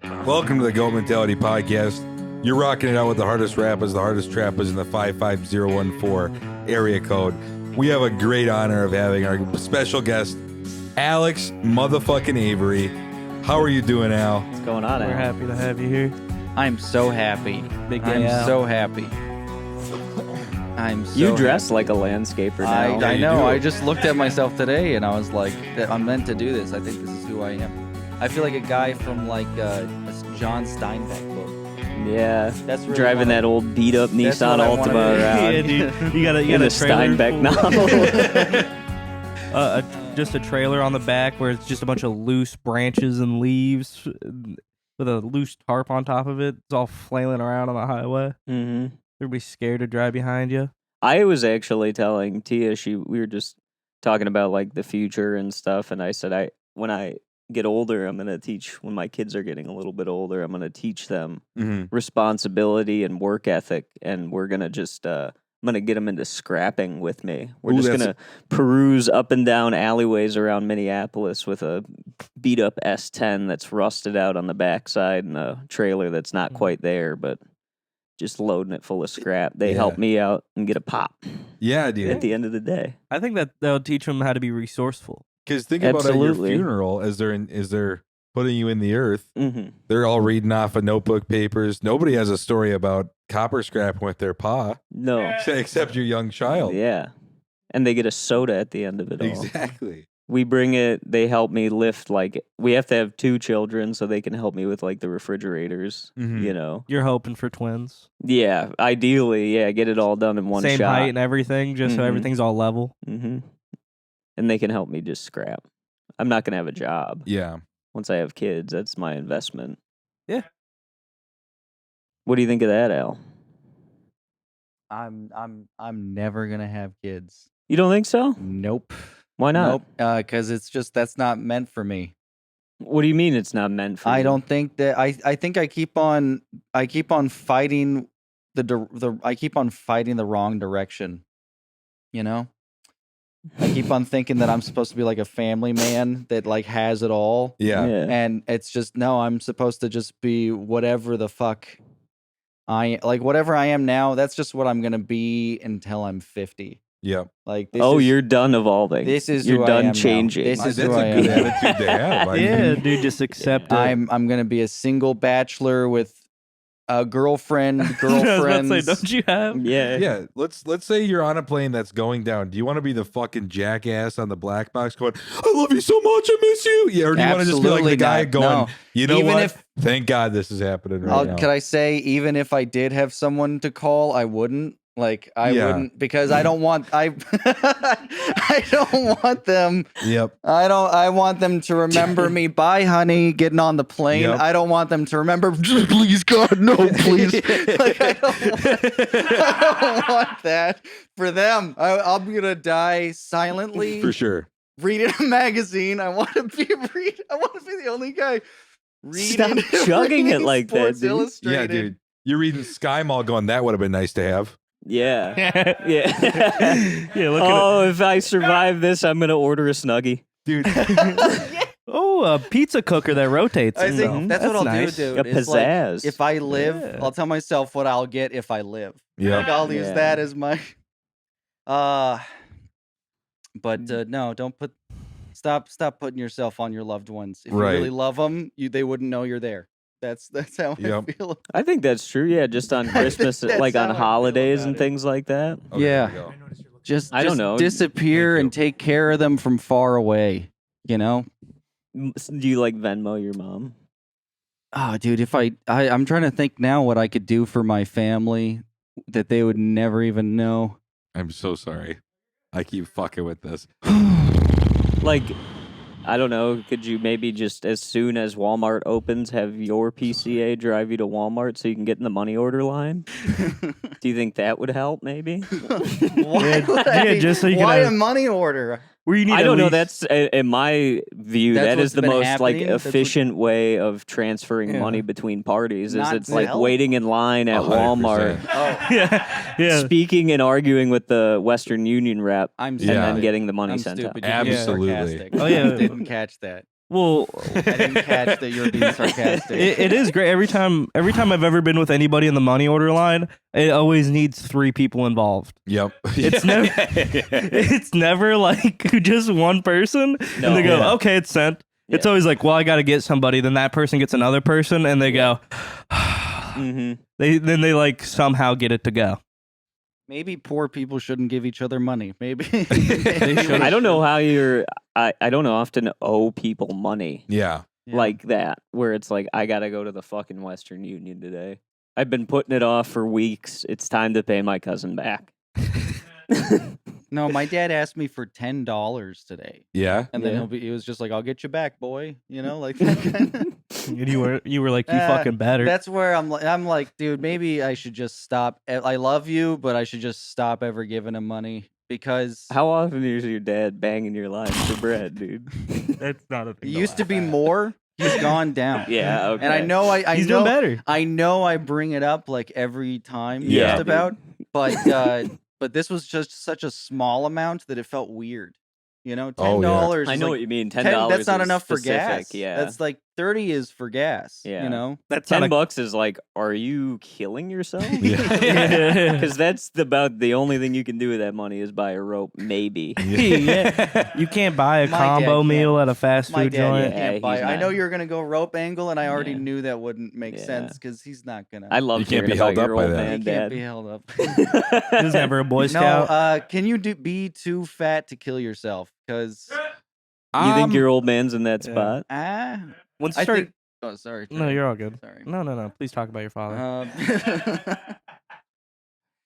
Welcome to the Goat Mentality Podcast. You're rocking it out with the hardest rappers, the hardest trappers in the 55014 area code. We have a great honor of having our special guest, Alex motherfucking Avery. How are you doing, Al? What's going on, Al? We're happy to have you here. I'm so happy. I'm so happy. I'm so You dress happy. like a landscaper now. I you know. do. I just looked at myself today and I was like, I'm meant to do this. I think this is who I am. I feel like a guy from like a John Steinbeck book. Yeah, That's really driving what I- that old beat up That's Nissan what I wanna Altima be. around. Yeah, dude. You got in a a trailer Steinbeck novel. just a trailer on the back where it's just a bunch of loose branches and leaves with a loose tarp on top of it. It's all flailing around on the highway. hmm Everybody's scared to drive behind you. I was actually telling Tia, we were just talking about like the future and stuff, and I said when I get older, I'm gonna teach. When my kids are getting a little bit older, I'm gonna teach them responsibility and work ethic, and we're gonna just I'm gonna get them into scrapping with me. We're Ooh, just that's- gonna peruse up and down alleyways around Minneapolis with a beat up S10 that's rusted out on the backside and a trailer that's not quite there, but just loading it full of scrap. They Yeah. help me out and get a pop Yeah, at dude. the end of the day. I think that that'll teach them how to be resourceful. Because think about at your Absolutely. funeral as they're putting you in the earth. Mm-hmm. They're all reading off of notebook papers. Nobody has a story about copper scrap with their pa, No. except your young child. Yeah. And they get a soda at the end of it all. Exactly. We bring it, they help me lift, like, we have to have 2 children so they can help me with, like, the refrigerators, Mhm. you know? You're hoping for twins. Yeah, ideally, yeah, get it all done in one Same shot. height and everything, just so Mhm. everything's all level. hmm And they can help me just scrap. I'm not going to have a job. Yeah. Once I have kids, that's my investment. Yeah. What do you think of that, Al? I'm never gonna have kids. You don't think so? Nope. Why not? Nope. Because it's just that's not meant for me. What do you mean it's not meant for you? I don't think that I think I keep on fighting I keep on fighting the wrong direction. You know? I keep on thinking that I'm supposed to be like a family man that like has it all. Yeah. And it's just no, I'm supposed to just be whatever the fuck whatever I am now, that's just what I'm gonna be until I'm 50. Yeah. Like this Oh, is, you're done evolving. this is You're who I done am now. changing. This is That's who I a am. good attitude to have. I Yeah, mean, dude, just accept it. I'm gonna be a single bachelor with a girlfriend, I was about to girlfriends. say, don't you have? Yeah. yeah. Let's say you're on a plane that's going down. Do you want to be the fucking jackass on the black box going, "I love you so much, I miss you"? Yeah, or do you want to just be like the Absolutely guy not. going, No. "You know Even what? if- Thank God this is happening right now." Could I say, even if I did have someone to call, I wouldn't. Like I Yeah. wouldn't because I don't want I don't want them. Yep. I want them to remember me. Bye, honey. Getting on the plane. Yep. I don't want them to remember. Please, God, no, please. Like, I don't want that for them. I'm gonna die silently. For sure. Reading a magazine. I want to be the only guy reading. Stop chugging it like that, Sports dude. Yeah, Illustrated. dude. You're reading Sky Mall going, that would have been nice to have. Yeah. Yeah. Yeah. Look at Oh, if I survive this, I'm going to order a Snuggie. Dude. Oh, a pizza cooker that rotates. I think itself. that's what I'll nice. do, A dude. It's like, pizzazz. if I live, Yeah. I'll tell myself what I'll get if I live. Like, Yeah. I'll use Yeah. that as my. But no, don't put. Stop putting yourself on your loved ones. If Right. you really love them, they wouldn't know you're there. That's how Yep. I feel. I think that's true. Yeah, just on I think Christmas, that's like on how I feel holidays about and it. things like that. Okay, Yeah. there we go. Just I don't know. disappear Thank you. and take care of them from far away. You know. Do you like Venmo your mom? Oh, dude, if I'm trying to think now what I could do for my family that they would never even know. I'm so sorry. I keep fucking with this. Like, I don't know. Could you maybe just as soon as Walmart opens, have your PCA drive you to Walmart so you can get in the money order line? Do you think that would help? Maybe. Why would yeah, I- just so you can why have- a money order? Where you need I at don't know. least- That's in my view. That's That what's is the been most happening? like That's what- efficient way of transferring Yeah. money between parties. Is Not it's like Zelle? waiting in line at 100%. Walmart, Oh, yeah. speaking and arguing with the Western Union rep, I'm and Yeah. then getting the money I'm sent stupid. out. You're being Absolutely. sarcastic. Oh, yeah. Didn't catch that. Well, I didn't catch that you were being sarcastic. it is great. Every time I've ever been with anybody in the money order line, it always needs 3 people involved. Yep. It's never like just one person, No. and they go, Yeah. "Okay, it's sent." It's Yeah. always like, "Well, I got to get somebody." Then that person gets another person, and they go, Mm-hmm. They like somehow get it to go. Maybe poor people shouldn't give each other money. Maybe I don't know how I don't often owe people money Yeah. Yeah. like that, where it's like, I got to go to the fucking Western Union today. I've been putting it off for weeks. It's time to pay my cousin back. No, my dad asked me for $10 today, Yeah. and then Yeah. he was just like, "I'll get you back, boy." You know, like that kind of. And you were like, "You fucking better." That's where I'm like, dude, maybe I should just stop. I love you, but I should just stop ever giving him money because How often is your dad banging your line for bread, dude? That's not a it thing. used to be more. He's gone down. Yeah, okay. And I know He's know doing better. I know I bring it up like every time Yeah, just dude. about, but this was just such a small amount that it felt weird. You know, Oh, yeah. $10. I is know like what you mean. $10. 10 that's not is enough for specific, gas. Yeah. That's like 30 is for gas. Yeah. You know? That's not a $10 is like, are you killing yourself? Yeah. Because that's about the only thing you can do with that money is buy a rope, maybe. Yeah. You can't buy a My dad combo can't. meal at a fast My food dad joint. Yeah, can't buy he's it. I not. know you're gonna go rope angle, and I already Yeah. knew that wouldn't make Yeah. sense because he's not gonna. I love You can't hearing be about held your up by old that. man he dad. can't be held up. He was never a Boy No, Scout. can you be too fat to kill yourself? Because You think your old man's in that yeah. spot? Once I you start, think. Oh, sorry. no, Trey. you're all good. Sorry. No. Please talk about your father.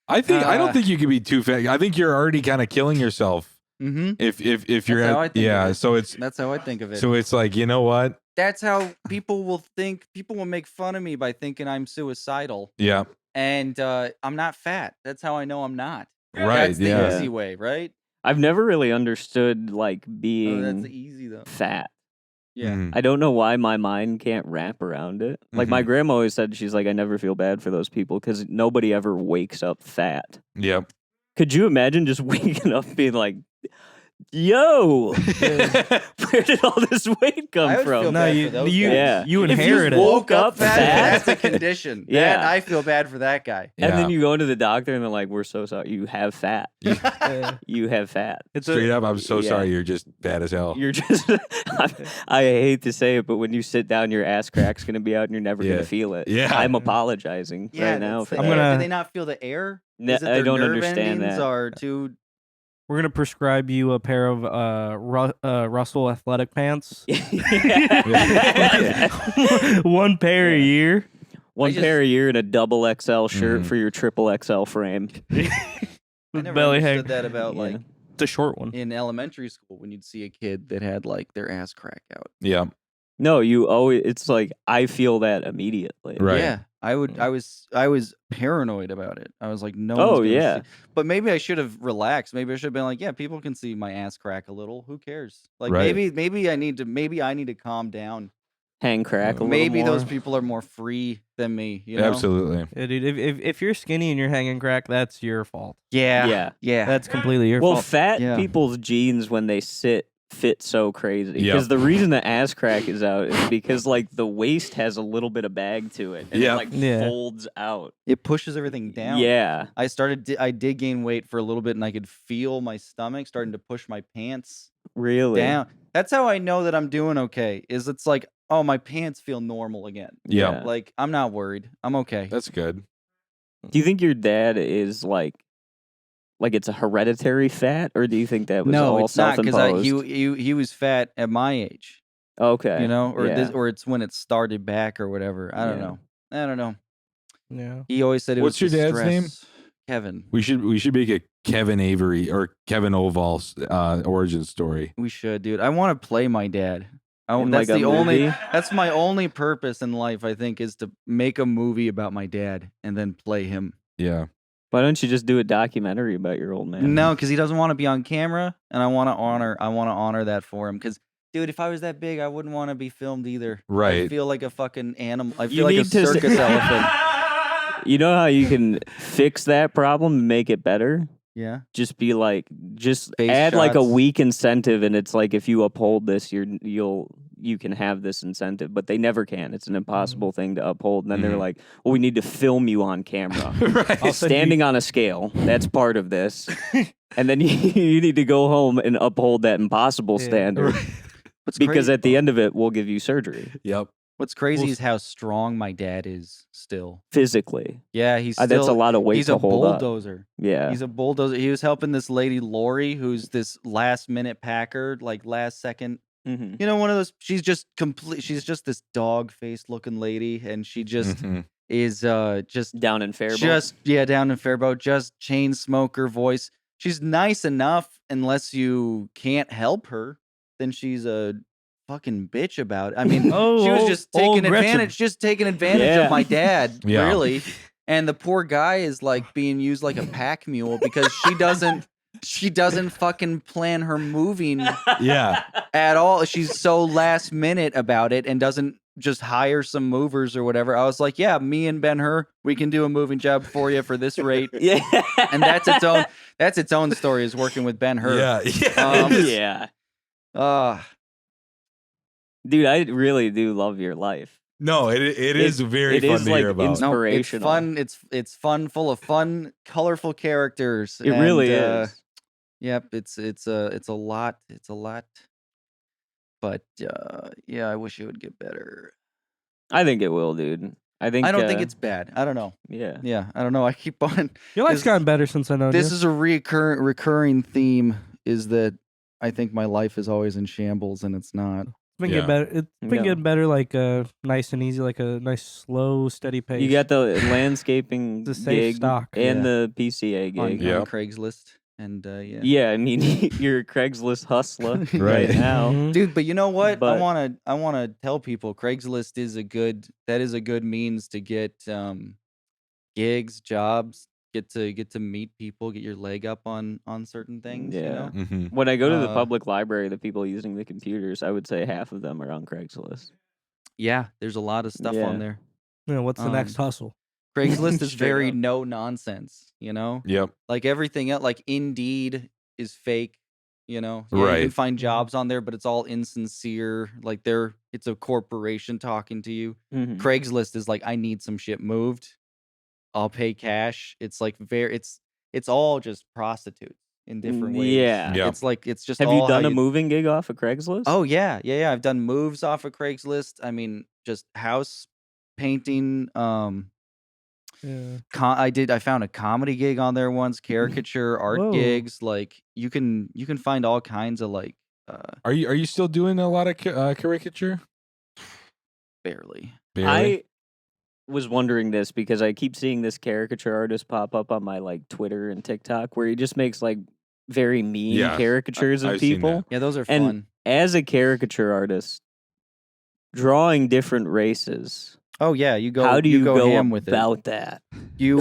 I don't Uh, think you could be too fat. I think you're already kind of killing yourself mm-hmm. if you're That's how I at think of yeah. it. So it's That's how I think of it. like, you know what? That's how people will think. People will make fun of me by thinking I'm suicidal, Yeah. and I'm not fat. That's how I know I'm not. Right. That's the Yeah. easy way, right? I've never really understood like Oh, that's being easy though. fat. Yeah. Mhm. I don't know why my mind can't wrap around it. Like my grandma always said, she's like, I never feel bad for those people because nobody ever wakes up fat. Yep. Could you imagine just waking up being like, yo, where did all this weight come I would from? feel No, bad you for those you guys. Yeah. you If you inherit it. woke up fat? That's a condition. Yeah. That, I feel bad for that guy. And then Yeah. you go to the doctor and they're like, we're so sorry. You have fat. Yeah. You have fat. It's Straight up, I'm so yeah. sorry. You're just bad as hell. You're just, I hate to say it, but when you sit down, your ass crack's going to be out and you're never Yeah. going to feel it. Yeah. I'm apologizing right now that's for the I'm that. air. gonna- Do they not feel the air? No, Is it I their don't nerve understand endings that. Are too. We're gonna prescribe you a pair of Russell athletic pants. One pair a year. One I just- pair a year and a double XL shirt Mhm. for your triple XL frame. I With never belly understood hang. that about Yeah. like It's a short one. in elementary school when you'd see a kid that had like their ass crack out. Yeah. No, you always, it's like, I feel that immediately. Right. Yeah, I would. Mm. I was paranoid about it. I was like, no. Oh, one's gonna yeah. see- But maybe I should have relaxed. Maybe I should have been like, yeah, people can see my ass crack a little. Who cares? Like Right. maybe I need to calm down. Hang crack a little Maybe more. those people are more free than me. You know? Absolutely. Yeah, dude, if you're skinny and you're hanging crack, that's your fault. Yeah. Yeah. Yeah. That's completely your Well, fault. fat Yeah. people's jeans when they sit fit so crazy. Yep. Because the reason the ass crack is out is because like the waist has a little bit of bag to it and Yep. it like Yeah. folds out. It pushes everything down. Yeah. I did gain weight for a little bit, and I could feel my stomach starting to push my pants Really. down. That's how I know that I'm doing okay. Is it's like, oh, my pants feel normal again. Yeah. Like I'm not worried. I'm okay. That's good. Do you think your dad is like it's a hereditary fat, or do you think that was no, all it's not because self-imposed? he was fat at my age. Okay. You know, or yeah. or it's when it started back or whatever. I don't Yeah. know. I don't know. Yeah. He always said it What's was your the dad's name? stress. Kevin. We should make a Kevin Avery or Kevin Oval origin story. We should, dude. I want to play my dad. In, That's like, a the only. movie? That's my only purpose in life. I think is to make a movie about my dad and then play him. Yeah. Why don't you just do a documentary about your old man? No, because he doesn't want to be on camera, and I want to honor that for him. Because, dude, if I was that big, I wouldn't want to be filmed either. I Right. feel like a fucking animal. I You feel like a need to s- circus elephant. You know how you can fix that problem and make it better? Yeah. Just be like, just Face add like a shots. weak incentive, and it's like if you uphold this, you'll you can have this incentive, but they never can. It's an impossible thing to uphold. And then they're Mhm. like, well, we need to film you on camera. Right. Standing on a scale, that's part of this. And then you need to go home and uphold that impossible Yeah. standard. What's Because crazy, at the end of it, we'll give you surgery Yep. what's crazy Well, is how strong my dad is still. physically. Yeah, he's still. That's a lot of weight He's to a hold up. bulldozer. Yeah. He's a bulldozer. He was helping this lady Lori, who's this last minute packer, like last second. Mhm. You know, one of those. She's just complete. She's just this dog faced looking lady, and she just Mhm. is just Down in Faribault. down in Faribault, just chain smoker voice. She's nice enough, unless you can't help her, then she's a fucking bitch about it. I mean, Oh, she was just taking Gretchen. advantage Yeah. of my dad, Yeah. really. And the poor guy is like being used like a pack mule because she doesn't fucking plan her moving Yeah. at all. She's so last minute about it and doesn't just hire some movers or whatever. I was like, yeah, me and Ben-Hur, we can do a moving job for you for this rate. Yeah. And that's its own story, is working with Ben-Hur. Yeah. Yeah. Um, It is. Yeah. Uh, Dude, I really do love your life. No, it is very it fun is to like hear about. no, it's Inspirational. fun. It's fun, full of fun, colorful characters. It really and, is. Yep, it's a lot. It's a lot. But yeah, I wish it would get better. I think it will, dude. I I don't think it's bad. I don't know. yeah. Yeah, I don't know. I keep on. Your life's This- gotten better since I know This you. is a recurring theme. Is that I think my life is always in shambles, and it's not. It's been Yeah. getting better. It's been Yeah. getting better, like nice and easy, like a nice slow, steady pace. You got the landscaping It's a safe gig stock. and Yeah. the PCA On, gig. Yeah. on Craigslist, and yeah. Yeah, I mean, you're a Craigslist hustler right Right. now. Mhm. Dude, but you know what? But- I wanna tell people Craigslist is a good means to get gigs, jobs, get to meet people, get your leg up on certain things. You Yeah. know? Mhm. When I go to the Uh, public library, the people using the computers, I would say half of them are on Craigslist. Yeah, there's a lot of stuff Yeah. on there. Yeah, what's the next Um, hustle? Craigslist is Straight very up. no nonsense, you know? Yep. Like everything else, like Indeed is fake, you know? Yeah, you can Right. find jobs on there, but it's all insincere. Like it's a corporation talking to you. Mhm. Craigslist is like, I need some shit moved. I'll pay cash. It's like it's all just prostitutes in different ways. Yeah. Yeah. It's like it's just Have all you done how a moving gig off of Craigslist? Oh yeah. I've done moves off of Craigslist. I mean, just house painting. Yeah. I found a comedy gig on there once, caricature art Whoa. gigs. Like you can find all kinds of like Are you still doing a lot of caricature? barely. Barely? I was wondering this because I keep seeing this caricature artist pop up on my like Twitter and TikTok where he just makes like very mean Yeah, caricatures of I've seen people. that. Yeah, those are And- fun. As a caricature artist, drawing different races, Oh yeah, you go. how do you go ham with it? about that? You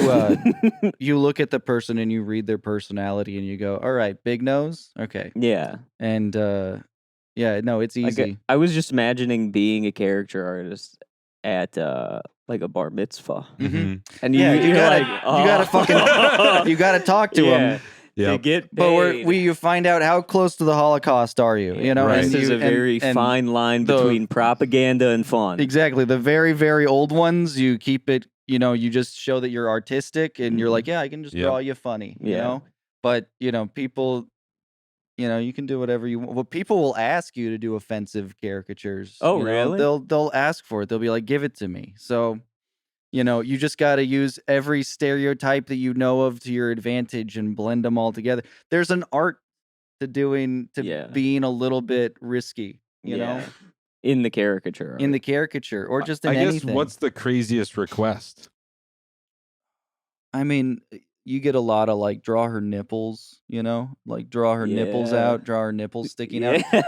you look at the person and you read their personality and you go, all right, big nose, okay, Yeah. and yeah, no, it's Like, easy. I was just imagining being a character artist at like a bar mitzvah. Mhm. And Yeah, you you're gotta- like, you gotta fucking- you got to talk to yeah, them. to Yep. get But paid. you find out how close to the Holocaust are you? You know, Right. This and is you- a very and fine line the- between propaganda and fun. exactly the very very old ones. You keep it. You know, you just show that you're artistic, and you're Mhm. like, yeah, I can just Yep. draw you funny. You Yeah. know, but people. You can do whatever you want. Well, people will ask you to do offensive caricatures. Oh, you know? really? They'll ask for it. They'll be like, "Give it to me." So, you just got to use every stereotype that you know of to your advantage and blend them all together. There's an art to Yeah. being a little bit risky, you know, in the caricature. in the art. caricature or just in I guess anything. what's the craziest request? I mean, you get a lot of like draw her nipples, like draw her nipples Yeah. out, draw her nipples sticking out. Yeah.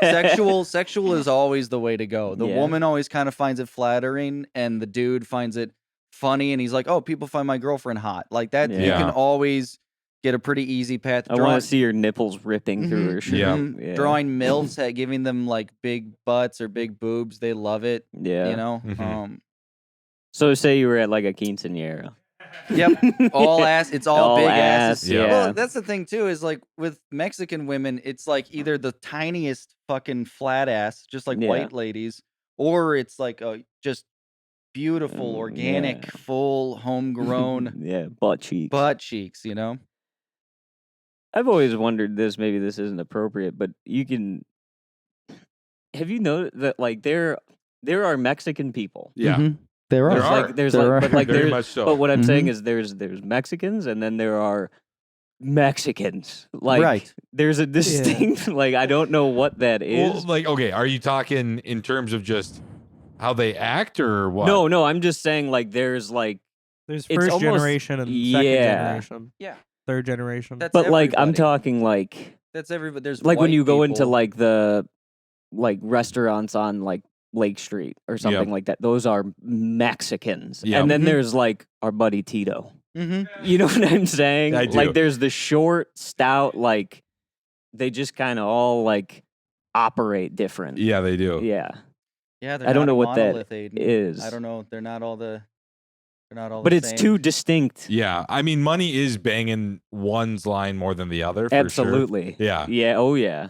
Sexual is always the way to go. The Yeah. woman always kind of finds it flattering, and the dude finds it funny, and he's like, "Oh, people find my girlfriend hot." Like that, you Yeah. can always get a pretty easy path. I want to see your nipples ripping through Mhm, her shirt. Yeah. Yeah. Drawing milfs, giving them like big butts or big boobs, they love it. Yeah. You know, Mhm. So say you were at like a quinceañera Yep, all ass. It's all big asses. Yeah. Well, that's the thing too. Is like with Mexican women, it's like either the tiniest fucking flat ass, just like Yeah. white ladies, or it's like a just beautiful, organic, yeah. full, homegrown yeah, butt cheeks. butt cheeks. You know. I've always wondered this. Maybe this isn't appropriate, but you can. Have you noticed that like there are Mexican people? Yeah. Mhm. There There are. are. Like there's There like are. but like Very there's much so. but what I'm saying Mhm. is there's Mexicans and then there are Mexicans. Like Right. there's a distinct like I don't know what that is. Well, like, okay, are you talking in terms of just how they act or what? No, I'm just saying like there's like There's It's first almost- generation and second yeah. generation. Yeah. Third generation. That's but like I'm everybody. talking like That's everybody. There's like when white you go into people. like the like restaurants on like Lake Street or something like that. Those are Mexicans. Yep. And then Mhm. there's like our buddy Tito. Mhm. You know what I'm saying? I do. Like there's the short, stout, like they just kind of all like operate different. Yeah, they do. Yeah. Yeah, they're I don't not know a what that monolith, Aiden. is. I don't know. They're not all the. They're not all. But the it's same. too distinct. Yeah. I mean, money is banging one's line more than the other. For Sure. Absolutely. Yeah. Yeah. Oh yeah.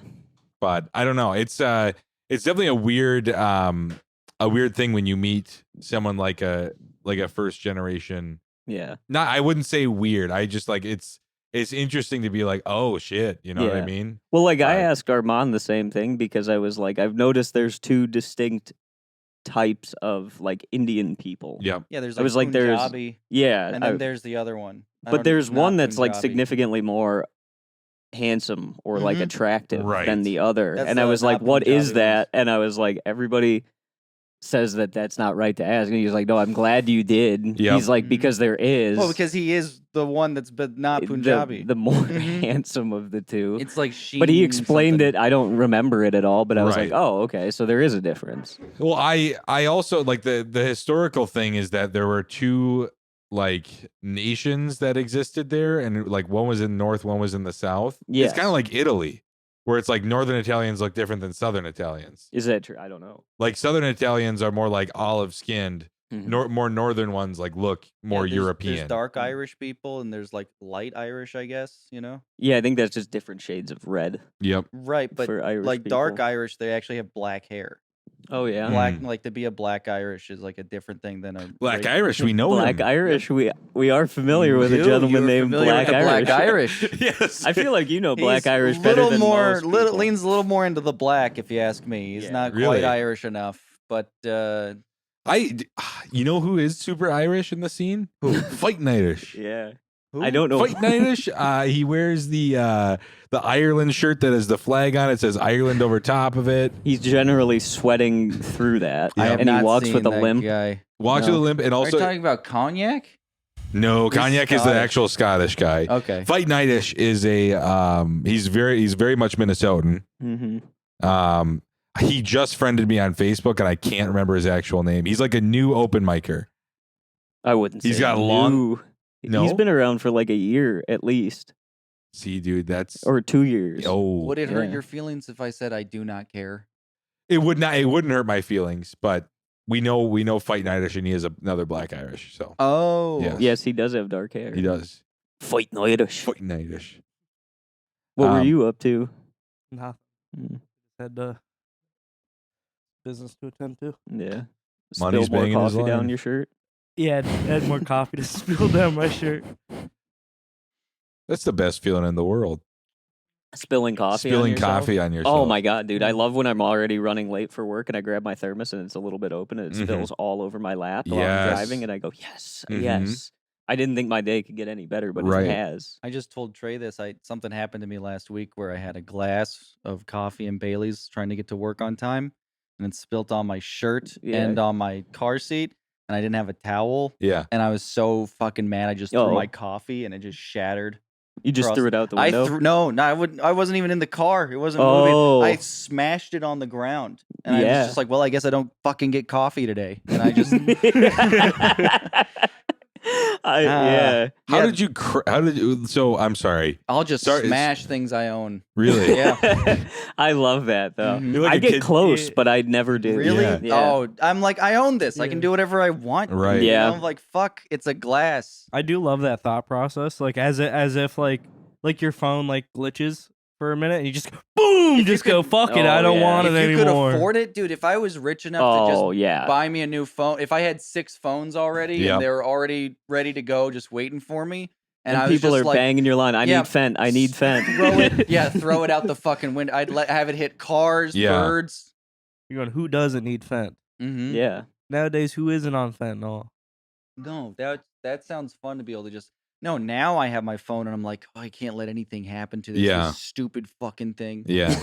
But I don't know. It's definitely a weird thing when you meet someone like a first generation. Yeah. Not, I wouldn't say weird. I just like it's interesting to be like, oh shit, you know what I Yeah. mean? Well, like I Right. asked Armand the same thing because I was like, I've noticed there's two distinct types of like Indian people. Yep. Yeah, there's I was like, there's- Punjabi, Yeah. and then there's the other one. I but don't- there's not one that's like Punjabi. significantly more handsome or like Mhm. attractive Right. than the other. That's And I the was like, not what is Punjabi that? ones. And I was like, everybody says that that's not right to ask. And he's like, no, I'm glad you did. Yep. He's like, Mhm. because there is Well, because he is the one that's but not Punjabi. the more Mhm. handsome of the two. It's like she. But he explained it. I don't remember it at all. But I was Right. like, oh, okay. So there is a difference. Well, I also like the historical thing is that there were two like nations that existed there, and like one was in the north, one was in the south. Yes. It's kind of like Italy, where it's like northern Italians look different than southern Italians. Is that true? I don't know. Like southern Italians are more like olive skinned. Mhm. More northern ones like look more European. There's dark Irish people and there's like light Irish, I guess. You know. Yeah, I think that's just different shades of red Yep. Right, but for Irish like dark people. Irish, they actually have black hair. Oh yeah, Black, like to be a black Irish is like a different thing than a Black reg- Irish, we know Black him. Irish. We are familiar with a You- gentleman you're named familiar with Black the Irish. Black Irish. Yes. I feel like you know Black He's Irish better little than more, most people. leans a little more into the black, if you ask me. He's Yeah. not Really? quite Irish enough, but You know who is super Irish in the scene? Who? Fighting Irish. Yeah, who? I don't know. Fighting Irish. He wears the Ireland shirt that has the flag on it. Says Ireland over top of it. He's generally sweating through that, I have and he not walks seen with a that limp. guy. Walks No. with a limp, and Are you also talking about cognac? no. He's Cognac is the Scottish. actual Scottish guy. Okay. Fighting Irish is a he's very much Minnesotan. Mm-hmm. He just friended me on Facebook, and I can't remember his actual name. He's like a new open micer. I wouldn't. He's say got a long- new. No? He's been around for like a year at least, See, dude, that's or 2 years. oh, Would it hurt Yeah. your feelings if I said I do not care? it would not. It wouldn't hurt my feelings, but we know Fighting Irish, and he is another Black Irish. So Oh. Yes. Yes, he does have dark hair. he does Fighting Irish. Fighting Irish. What were Um, you up to? Nothing. Mm, Had business to attend to. Yeah. Money's Spill more banging his coffee down line. your shirt. Yeah, had more coffee to spill down my shirt. That's the best feeling in the world. Spilling coffee. on Spilling yourself? coffee on yourself. Oh my god, dude! I love when I'm already running late for work and I grab my thermos and it's a little bit open and it Mhm. spills all over my lap while I'm Yes. driving and I go, yes, Mhm. yes. I didn't think my day could get any better, but Right. it has. I just told Trey this. Something happened to me last week where I had a glass of coffee and Bailey's trying to get to work on time, and it spilt on my shirt Yeah. and on my car seat, and I didn't have a towel, Yeah. and I was so fucking mad. I just threw Oh. my coffee and it just shattered. You just Cross- threw it out the I window. I wasn't even in the car. It wasn't Oh. moving. I smashed it on the ground, and I Yeah. was just like, "Well, I guess I don't fucking get coffee today." And I just Yeah. How did you? How did you? So I'm sorry. I'll just Sorry, smash things I own. Really? Yeah. I love that though. Mhm. You're like I a get kid- close, but I'd never do. Really? Yeah. Oh, I'm like, I own this. I can Yeah. do whatever I want. Right. You Yeah. know? Like, fuck, it's a glass. I do love that thought process, like as if like your phone like glitches for a minute and you just boom, If you just go could- fuck it, Oh, I don't yeah. want If it you could anymore. afford it, dude, if I was rich enough to Oh just yeah. buy me a new phone, if I had 6 phones already Yep. and they were already ready to go, just waiting for me, and I And was people just are like, banging your line. I yeah, need Fent. I need Fent. throw it, throw it out the fucking window. I'd have it hit cars, Yeah. birds. You're going, who doesn't need fent? Mm-hmm. Yeah. Nowadays, who isn't on fentanyl? No, that sounds fun to be able to just. No, now I have my phone and I'm like, oh, I can't let anything happen to this, Yeah. this stupid fucking thing. Yeah.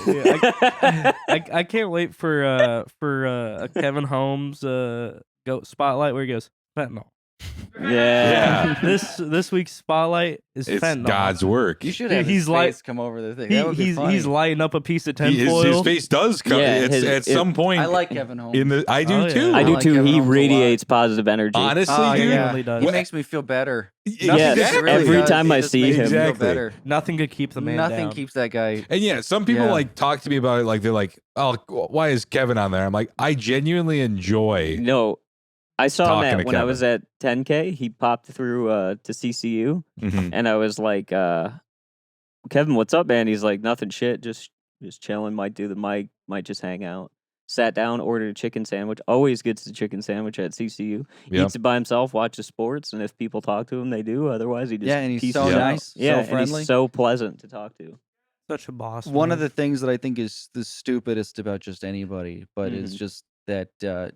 I can't wait for a Kevin Holmes go spotlight where he goes fentanyl. Yeah. This week's spotlight is It's fentanyl. God's work. You should Dude, have he's his like- face come over the thing. That would be funny. He's lighting up a piece of His tinfoil. face does come. Yeah, It's at some point I like Kevin Holmes. in the. I do Oh, yeah. too. I do like too. Kevin He Holmes a lot. radiates positive energy. Honestly, Oh, dude. yeah. yeah. really does. He makes me feel better. Yes, Exactly. every does. time He I just see makes me him. feel Exactly. better. Nothing could keep the man Nothing down. keeps that guy. And yeah, some people Yeah. like talk to me about it. Like they're like, "Oh, why is Kevin on there?" I'm like, I genuinely enjoy. No, I saw him Talking to at, when I Kevin. was at 10K. He popped through to CCU, Mhm. and I was like, "Kevin, what's up, man?" He's like, "Nothing, shit, just chilling. Might do the mic, might just hang out." Sat down, ordered a chicken sandwich. Always gets the chicken sandwich at CCU. Yep. Eats it by himself, watches sports, and if people talk to him, they do. Otherwise, he just Yeah, and he's pieces so out. nice, so Yeah, and friendly. he's so pleasant to talk to. Such a boss. One of man. the things that I think is the stupidest about just anybody, but it's just that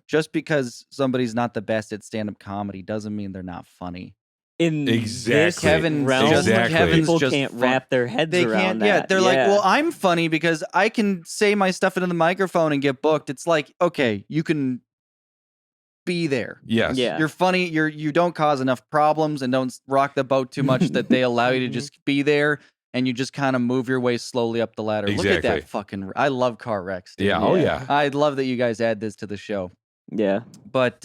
just because somebody's not the best at stand-up comedy doesn't mean they're not funny. In Exactly. this Kevin's realm, just- Kevin's people just can't fun- wrap their heads They around can't. that. Yeah, they're like, well, I'm funny because I can say my stuff into the microphone and get booked. It's like, okay, you can be there. Yes. Yeah. You're funny. You don't cause enough problems and don't rock the boat too much that they allow you to just be there, and you just kind of move your way slowly up the ladder. Look at Exactly. that fucking. I love car wrecks. Dude. Yeah. Oh Yeah. yeah. I love that you guys add this to the show. Yeah. But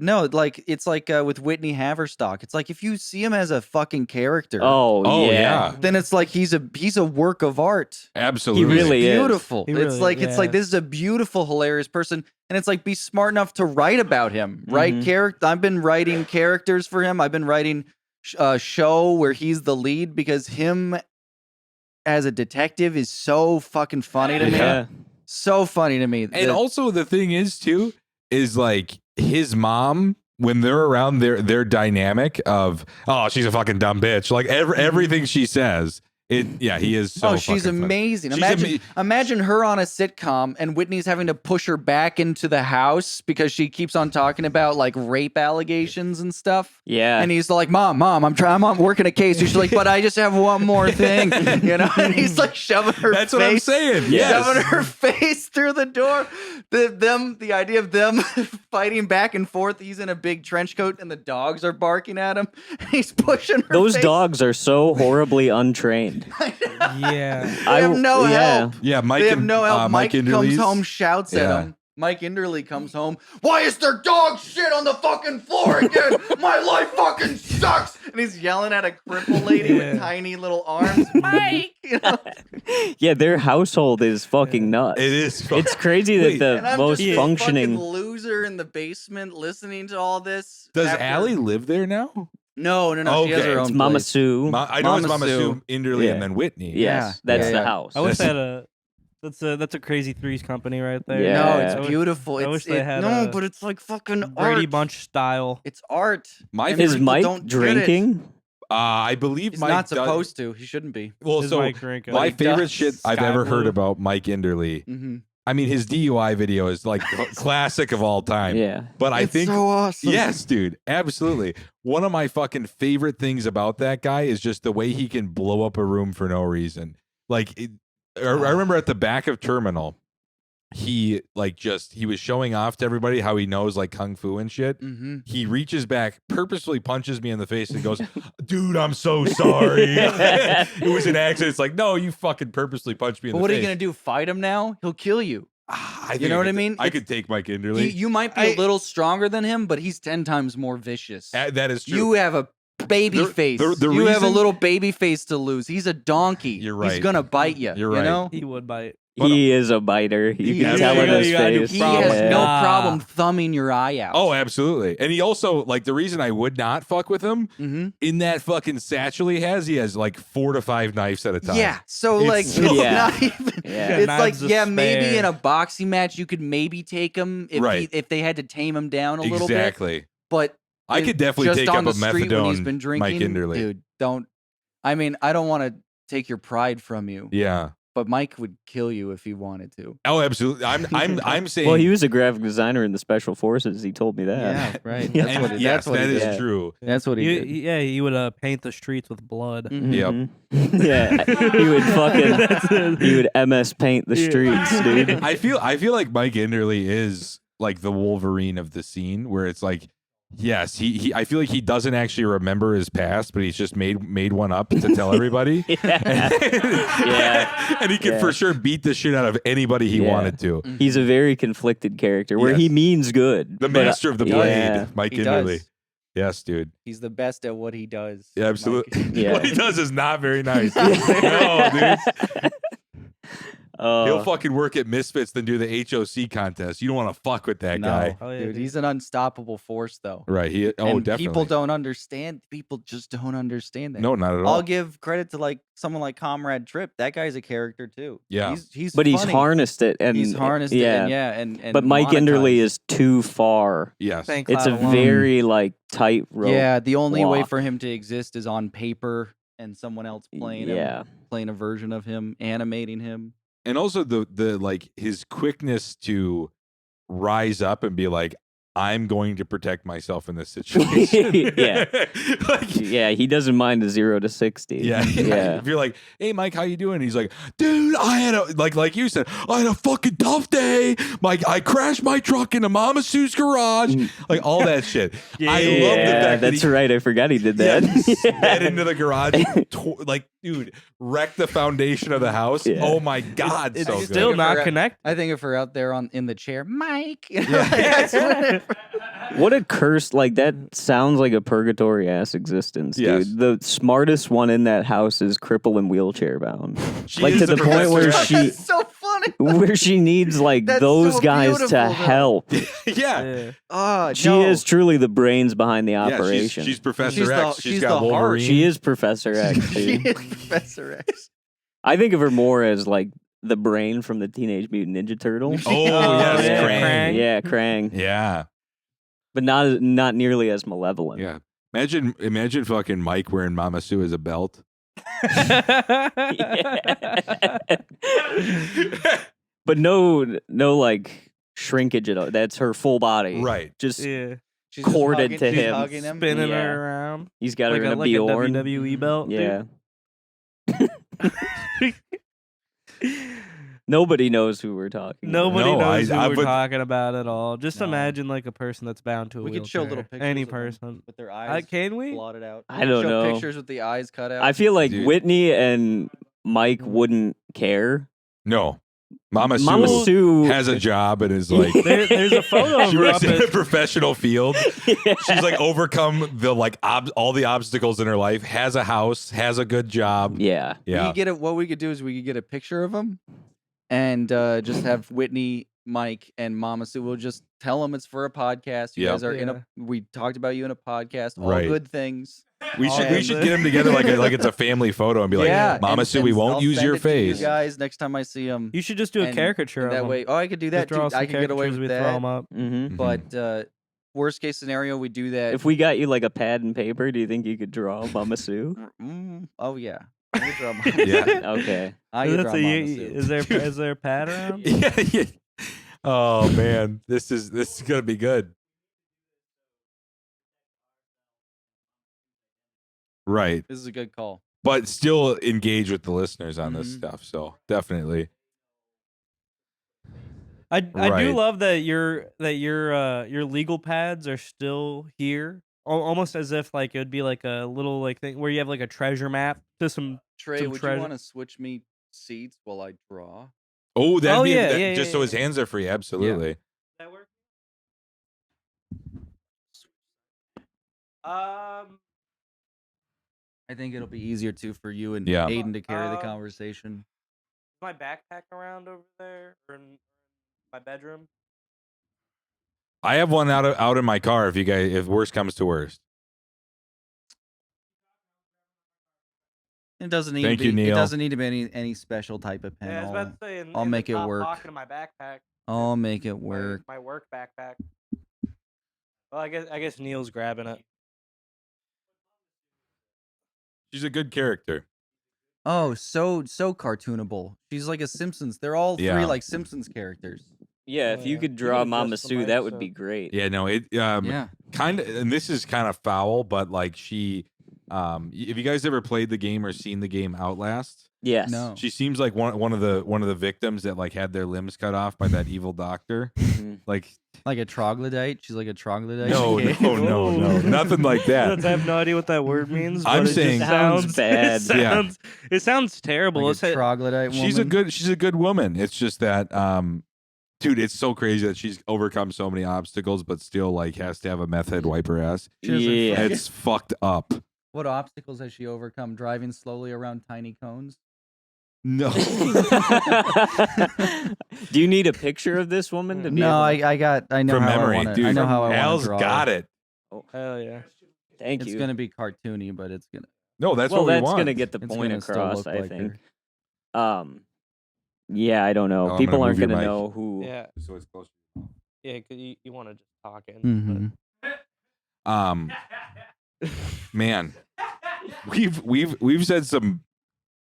no, like it's like with Whitney Haverstock. It's like if you see him as a fucking character, Oh, Oh yeah. yeah. then it's like he's a work of art. Absolutely. He really is. Beautiful. He It's really- like yeah. this is a beautiful, hilarious person, and it's like be smart enough to write about him. Write Mhm. character. I've been writing characters for him. I've been writing a show where he's the lead because him as a detective is so fucking funny to me. Yeah. So funny to me. And also the thing is too is like his mom when they're around their dynamic of she's a fucking dumb bitch like everything she says he is so she's fucking funny. amazing. She's Imagine her on a sitcom and Whitney's having to push her back into the house because she keeps on talking about like rape allegations and stuff. Yeah. And he's like, Mom, I'm working a case. She's like, but I just have one more thing, you know? And he's like shoving her That's face. what I'm saying. Yes. Shoving her face through the door. The idea of them fighting back and forth. He's in a big trench coat and the dogs are barking at him. And he's pushing her Those face. dogs are so horribly untrained. Yeah. They have no help. Yeah, Mike They have and no help. Mike comes Inderle's- home, shouts Yeah. at him. Mike Inderly comes home. Why is there dog shit on the fucking floor again? My life fucking sucks. And he's yelling at a cripple lady with tiny little arms. Mike, you know? Yeah, their household is fucking nuts. It is. It's crazy Wait, that And the I'm most just this functioning. fucking loser in the basement listening to all this. Does after- Allie live there now? No. She has Okay. her own It's Mama place. Sue. I know it's Mama Mama Sue. Sue, Inderly, Yeah. and then Whitney. Yes, Yeah. that's Yeah, the yeah. house. I wish that that's a Crazy Threes company right there. Yeah. No, I it's wish- beautiful. I wish they had no, a but it's like fucking Brady art. Bunch style. It's art. My And Is people Mike don't get it. drinking? I believe He's Mike not does- supposed to. He shouldn't be. Well, Is so Mike drinking? my he favorite does. shit I've Sky ever Blue. heard about Mike Inderly. Mm-hmm. I mean, his DUI video is like classic of all time. Yeah. But I think so awesome. yes, dude, absolutely. One of my fucking favorite things about that guy is just the way he can blow up a room for no reason. Like, I remember at the back of Terminal, he was showing off to everybody how he knows like kung fu and shit. Mm-hmm. He reaches back, purposefully punches me in the face, and goes, "Dude, I'm so sorry. It was an accident." It's like, no, you fucking purposely punched me in But the what face. are you gonna do? Fight him now? He'll kill you. You know what I mean? I could take Mike Enderly. You might be a little stronger than him, but he's 10 times more vicious. That is true. You have a baby face. You have a little baby face to lose. He's a donkey. You're right. He's gonna bite you. You're You right. know? He would bite. He is a biter. You He can is. tell in his You gotta do face. He Problem. has no Ah. problem thumbing your eye out. Oh, absolutely. And he also, like, the reason I would not fuck with him, Mm-hmm. in that fucking satchel he has like 4 to 5 knives at a time. Yeah. So It's like, so- it's Yeah. not even. Yeah. It's Knives like, to yeah, maybe spare. in a boxing match you could maybe take him if Right. if they had to tame him down a little bit. Exactly. But I could definitely just take on up the a street when he's been methadone drinking, Mike Enderly. dude. Don't. I mean, I don't want to take your pride from you, Yeah. but Mike would kill you if he wanted to. Oh, absolutely. I'm saying. Well, he was a graphic designer in the Special Forces. He told me that. Yeah, right. Yeah. That's and what. It, yes, that's what that he is did. Yeah. true. That's what he did. Yeah, he would paint the streets with blood. Mhm. Yep. Mhm. Yeah, he would fucking he would MS paint the streets, dude. I feel like Mike Enderly is like the Wolverine of the scene, where it's like, yes, he I feel like he doesn't actually remember his past, but he's just made one up to tell everybody. Yeah. And he could Yeah. for sure beat the shit out of anybody he Yeah. wanted to. He's a very conflicted character where he Yes. means good. The but, master of the He blade, yeah. Mike He Enderly. does. Yes, dude. He's the best at what he does. Yeah, absolutely. Mike. Yeah. What he does is not very nice. No, dude. He'll fucking work at Misfits than do the HOC contest. You don't want to fuck with that No, guy. Oh, yeah, dude, he's an unstoppable force, though. Right. And Definitely. people don't understand. People just don't understand that. No, not at all. I'll give credit to like someone like Comrade Tripp. That guy's a character too. Yeah. he's But he's funny. harnessed it, and He's harnessed yeah. it, and But Mike Enderly monetized. is too far. Yes. Thank It's a Cloud alone. very like tight rope. Yeah, the only way walk. for him to exist is on paper and someone else playing him, Yeah. playing a version of him, animating him. And also the like his quickness to rise up and be like, I'm going to protect myself in this situation. Yeah. Like, Yeah, he doesn't mind the 0 to 60. yeah. Yeah. If you're like, hey Mike, how you doing? He's like, dude, I had a like you said, I had a fucking tough day. I crashed my truck into Mama Sue's garage. Like all that shit. I love the Yeah, fact that that's he, right. I forgot he did yeah, that. he sped into the garage, like, dude, wrecked the foundation of the house. Yeah. Oh my god, It's so good. still good. not Forgot- connected. I think if we're out there in the chair, Mike. Yeah. What a curse. Like, that sounds like a purgatory ass existence, dude. Yes. The smartest one in that house is cripple and wheelchair bound. She Like, is to the point Professor where X. she- That's so funny. Where she needs, like, That's those so guys beautiful, to though. help. Yeah. Yeah. She No. is truly the brains behind the Yeah, operation. she's Professor She's the- X. she's got the heart. Wolverine. She is Professor X, She dude. is Professor X. I think of her more as, like, the brain from the Teenage Mutant Ninja Turtles. Oh, yes, yeah, Krang. Krang. Yeah, Krang. Yeah. But not nearly as malevolent. Yeah. Imagine fucking Mike wearing Mama Sue as a belt. But no like shrinkage at all. That's her full body. Right. Just Yeah. She's just Corded hugging- to she's him. hugging him. Spinning Yeah. her around. he's got Like her in a like a Bjorn. WWE belt. dude. Yeah. Nobody knows who we're talking about. Nobody No, knows who I we're would- talking about at all. Just No. imagine like a person that's bound to a We wheelchair. could show little pictures. Any of them person. with their eyes Can we? blotted out. I don't Show know. Pictures with the eyes cut out. I feel like Dude. Whitney and Mike wouldn't care. No. Mama Sue Mama Sue has a job and is like There's a photo of she her works up in a at professional field. Yeah. She's like overcome the like all the obstacles in her life, has a house, has a good job. Yeah. We Yeah. could get what we could do is we could get a picture of them and just have Whitney, Mike, and Mama Sue. We'll just tell them it's for a podcast. You Yep. guys are in Yeah. we talked about you in a podcast. All Right. good things. We should And- get them together like it's a family photo and be like, yeah, Mama and- Sue, we and won't I'll use send your it to you face. guys, next time I see them. You should just do a caricature of that them. way. Oh, I could do that Just draw too. some I could get away caricatures, with we throw that. them up. hmm But worst case scenario, we do that. If we got you like a pad and paper, do you think you could draw Mama Sue? Oh yeah. I could draw Mama Yeah. Sue. Okay. I could That's draw a- Mama Sue. is there a pad around? Yeah. Oh man, this is gonna be good. Right. This is a good call. But still engage with the listeners on this Mhm. stuff. So definitely. I do Right. love that your legal pads are still here, almost as if like it would be like a little like thing where you have like a treasure map to some. Trey, Some would treasure. you want to switch me seats while I draw? Oh, that'd be yeah, just so his hands are free. Absolutely. That work? I think it'll be easier too for you and Yeah. Aiden to carry the conversation. My backpack around over there or in my bedroom. I have one out in my car if worst comes to worst. It doesn't need Thank to you, be. Neil. It doesn't need to be any special type of pen. Yeah, I was about to say, I'll in make the it top work. pocket of my backpack. I'll make it work. My work backpack. Well, I guess Neil's grabbing it. She's a good character. Oh, so cartoonable. She's like a Simpsons. They're all Yeah. three like Simpsons characters. Yeah, Oh, if you yeah. could You draw could Mama adjust the Sue, mic, that would so- be great. Yeah, no, it Yeah. kind of, and this is kind of foul, but like she, if you guys ever played the game or seen the game Outlast, Yes. No. she seems like one of the victims that like had their limbs cut off by that evil doctor. Mhm. Like, Like a troglodyte. She's like a troglodyte. no, nothing like that. I have no idea what that word means. I'm but it saying- just Sounds bad. It sounds terrible. Like It's a troglodyte woman. She's a good woman. It's just that, dude, it's so crazy that she's overcome so many obstacles, but still like has to have a meth head wipe her ass. She doesn't Yeah. fucking- It's fucked up. What obstacles has she overcome? Driving slowly around tiny cones. No. Do you need a picture of this woman to be No, able to- I know From how memory, I want dude. I know how I Al's want to draw. got it. Oh, Hell yeah. thank It's you. gonna be cartoony, but it's gonna. No, that's well, what we that's want. gonna get the It's point gonna still across, look I like think. her. Yeah, I don't know. Oh, I'm People gonna aren't move your gonna mic. know who. Yeah. So it's close. Yeah, 'cause you want to just talk in. Man, we've said some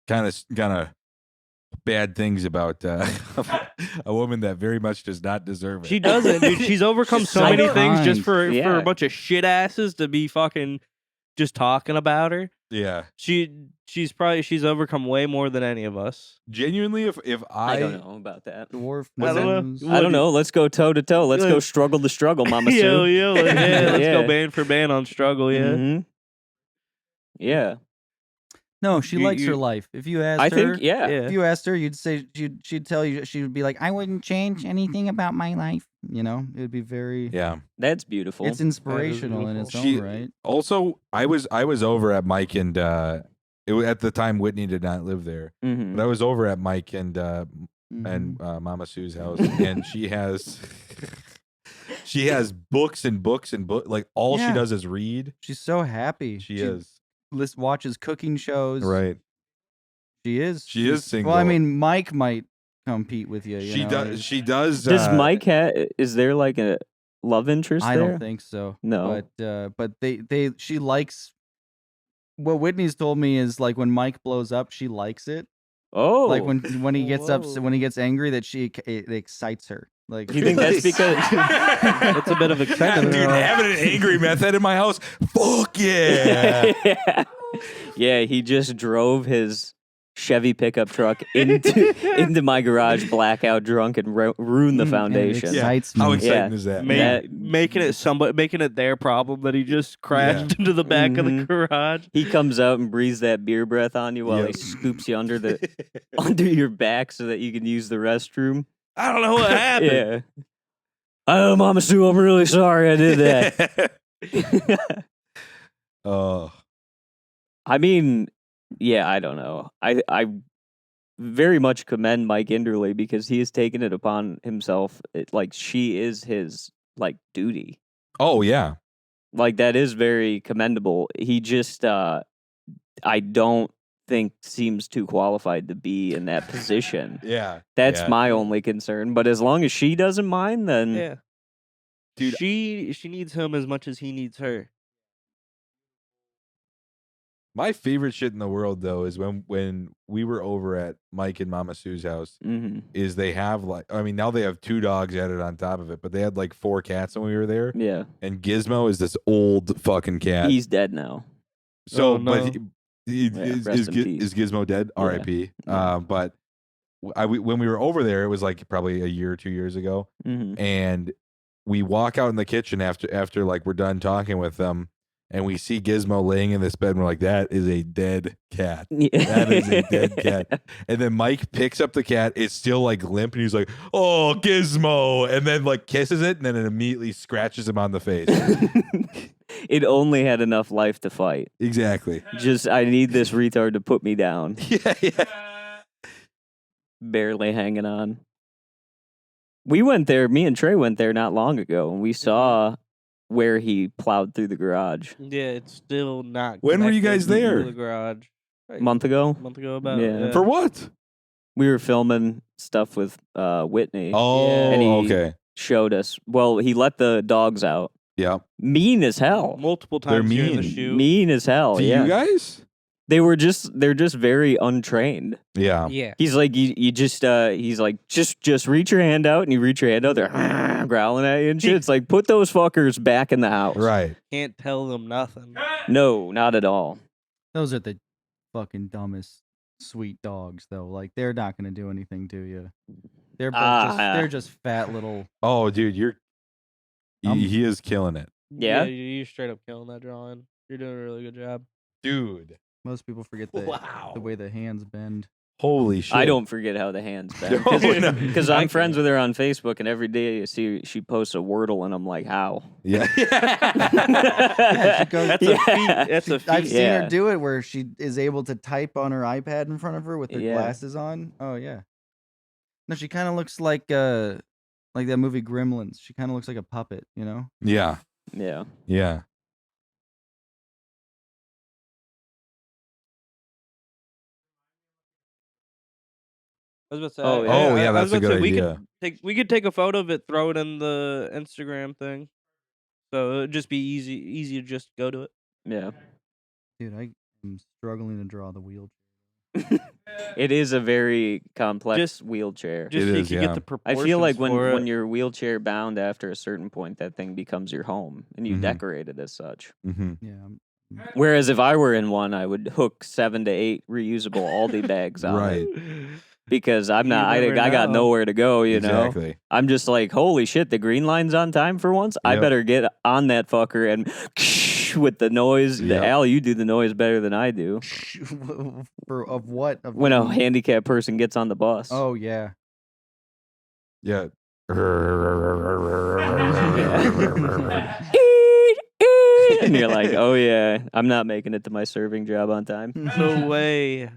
kind of bad things about a woman that very much does not deserve it. She doesn't, dude. She's overcome She's so so many things kind. just for Yeah. a bunch of shit asses to be fucking just talking about her. Yeah, She's overcome way more than any of us. genuinely, if I don't know about that. Dwarf. I don't know. nose. I don't know. Let's go toe to toe. Let's go struggle to struggle, Mama Sue. Let's Yeah. go band for band on struggle. Yeah. Mhm. Yeah. No, she likes her you- life. If you asked I her, think, yeah. if you asked her, you'd say she'd tell you, she would be like, I wouldn't change anything about my life. You know, it would be very. yeah. That's beautiful. It's inspirational in its She- own right. Also, I was over at Mike and it was at the time Whitney did not live there, Mhm. but I was over at Mike and Mhm. Mama Sue's house, and she has books and books and book. Like all Yeah. she does is read. She's so happy. She is Watches cooking shows. right. She is. She is single. Well, I mean, Mike might compete with you. She know? does. She does. Does Mike is there like a love interest I there? don't think so. No. But she likes. What Whitney's told me is like when Mike blows up, she likes it. Oh. Like when he gets Whoa. when he gets angry, that it excites her. Like You think that's because That's a bit of excitement. Dude, having an angry method in my house. Fuck yeah. yeah. Yeah, he just drove his Chevy pickup truck into my garage, blackout drunk, and ruined the Mm, and it foundation. excites How me. exciting Yeah. is that? Yeah. Making it their problem that he just crashed into the back of the Mhm. garage. He comes out and breathes that beer breath on you while Yep. he scoops you under your back so that you can use the restroom. I don't know what happened. Yeah. Oh, Mama Sue, I'm really sorry I did that. Oh, I mean, yeah, I don't know. I very much commend Mike Inderley because he has taken it upon himself. Like she is his like duty. oh yeah. Like that is very commendable. He just I don't think seems too qualified to be in that position. Yeah. That's Yeah. my only concern. But as long as she doesn't mind, then Yeah. Dude. She needs him as much as he needs her. My favorite shit in the world though is when we were over at Mike and Mama Sue's house. mhm. Is they have like, I mean, now they have 2 dogs added on top of it, but they had like 4 cats when we were there. Yeah. And Gizmo is this old fucking cat. He's dead now. So, Oh, no. but rest in peace. is Gizmo dead? Yeah. R.I.P. Yeah. But when we were over there, it was like probably a year or 2 years ago, Mhm. and we walk out in the kitchen after like we're done talking with them, and we see Gizmo laying in this bed, and we're like, that is a dead cat. Yeah. That is a dead cat. And then Mike picks up the cat. It's still like limp, and he's like, "Oh, Gizmo!" And then like kisses it, and then it immediately scratches him on the face. It only had enough life to fight. Exactly. Just, I need this retard to put me down. Yeah. Barely hanging on. We went there, me and Trey went there not long ago, and we saw where he plowed through the garage. Yeah, it's still not. When were you connected guys there? to the garage. A month ago? A month ago, about. Yeah. Yeah. For what? We were filming stuff with Whitney. Oh, And he- okay. Showed us. Well, he let the dogs out. Yeah. Mean as hell. Multiple They're times during the mean. shoot. Mean as hell. To Yeah. you guys? They're just very untrained. Yeah. Yeah. He's like, you just, he's like, just reach your hand out, and you reach your hand out, they're growling at you and shit. It's like, put those fuckers back in the house. Right. Can't tell them nothing. No, not at all. Those are the fucking dumbest sweet dogs, though. Like they're not gonna do anything to you. They're both they're just fat little. Oh, dude, he is killing it. Yeah? You're straight up killing that drawing. You're doing a really good job. Dude. Most people forget the way the hands bend. Holy shit. I don't forget how the hands bend. No, no. Because I'm friends with her on Facebook, and every day you see she posts a Wordle, and I'm like, how? Yeah. Yeah, she goes, That's a feat. That's a feat. I've seen Yeah. her do it where she is able to type on her iPad in front of her with her Yeah. glasses on. Oh yeah. No, she kind of looks like that movie Gremlins. She kind of looks like a puppet, you know? Yeah. Yeah. Yeah. I was about to say. Oh, yeah. Oh, yeah, I that's was a about to good say, idea. We could take a photo of it, throw it in the Instagram thing. So it'd just be easy to just go to it. Yeah. Dude, I am struggling to draw the wheelchair. It is a very complex Just- wheelchair. Just It so is, you yeah. get the I proportions. feel like when for it. you're wheelchair bound after a certain point, that thing becomes your home, and you Mhm. decorate it as such. Mm-hmm. Yeah. Whereas if I were in one, I would hook 7 to 8 reusable Aldi bags on Right. it, because I'm You not. I never got know. nowhere to go. You know. Exactly. I'm just like, holy shit, the green line's on time for once. I Yep. better get on that fucker and with the noise. Yep. Al, you do the noise better than I do. Of what? Of When a the- handicapped person gets on the bus. Oh yeah. Yeah. And you're like, oh yeah, I'm not making it to my serving job on time. No way.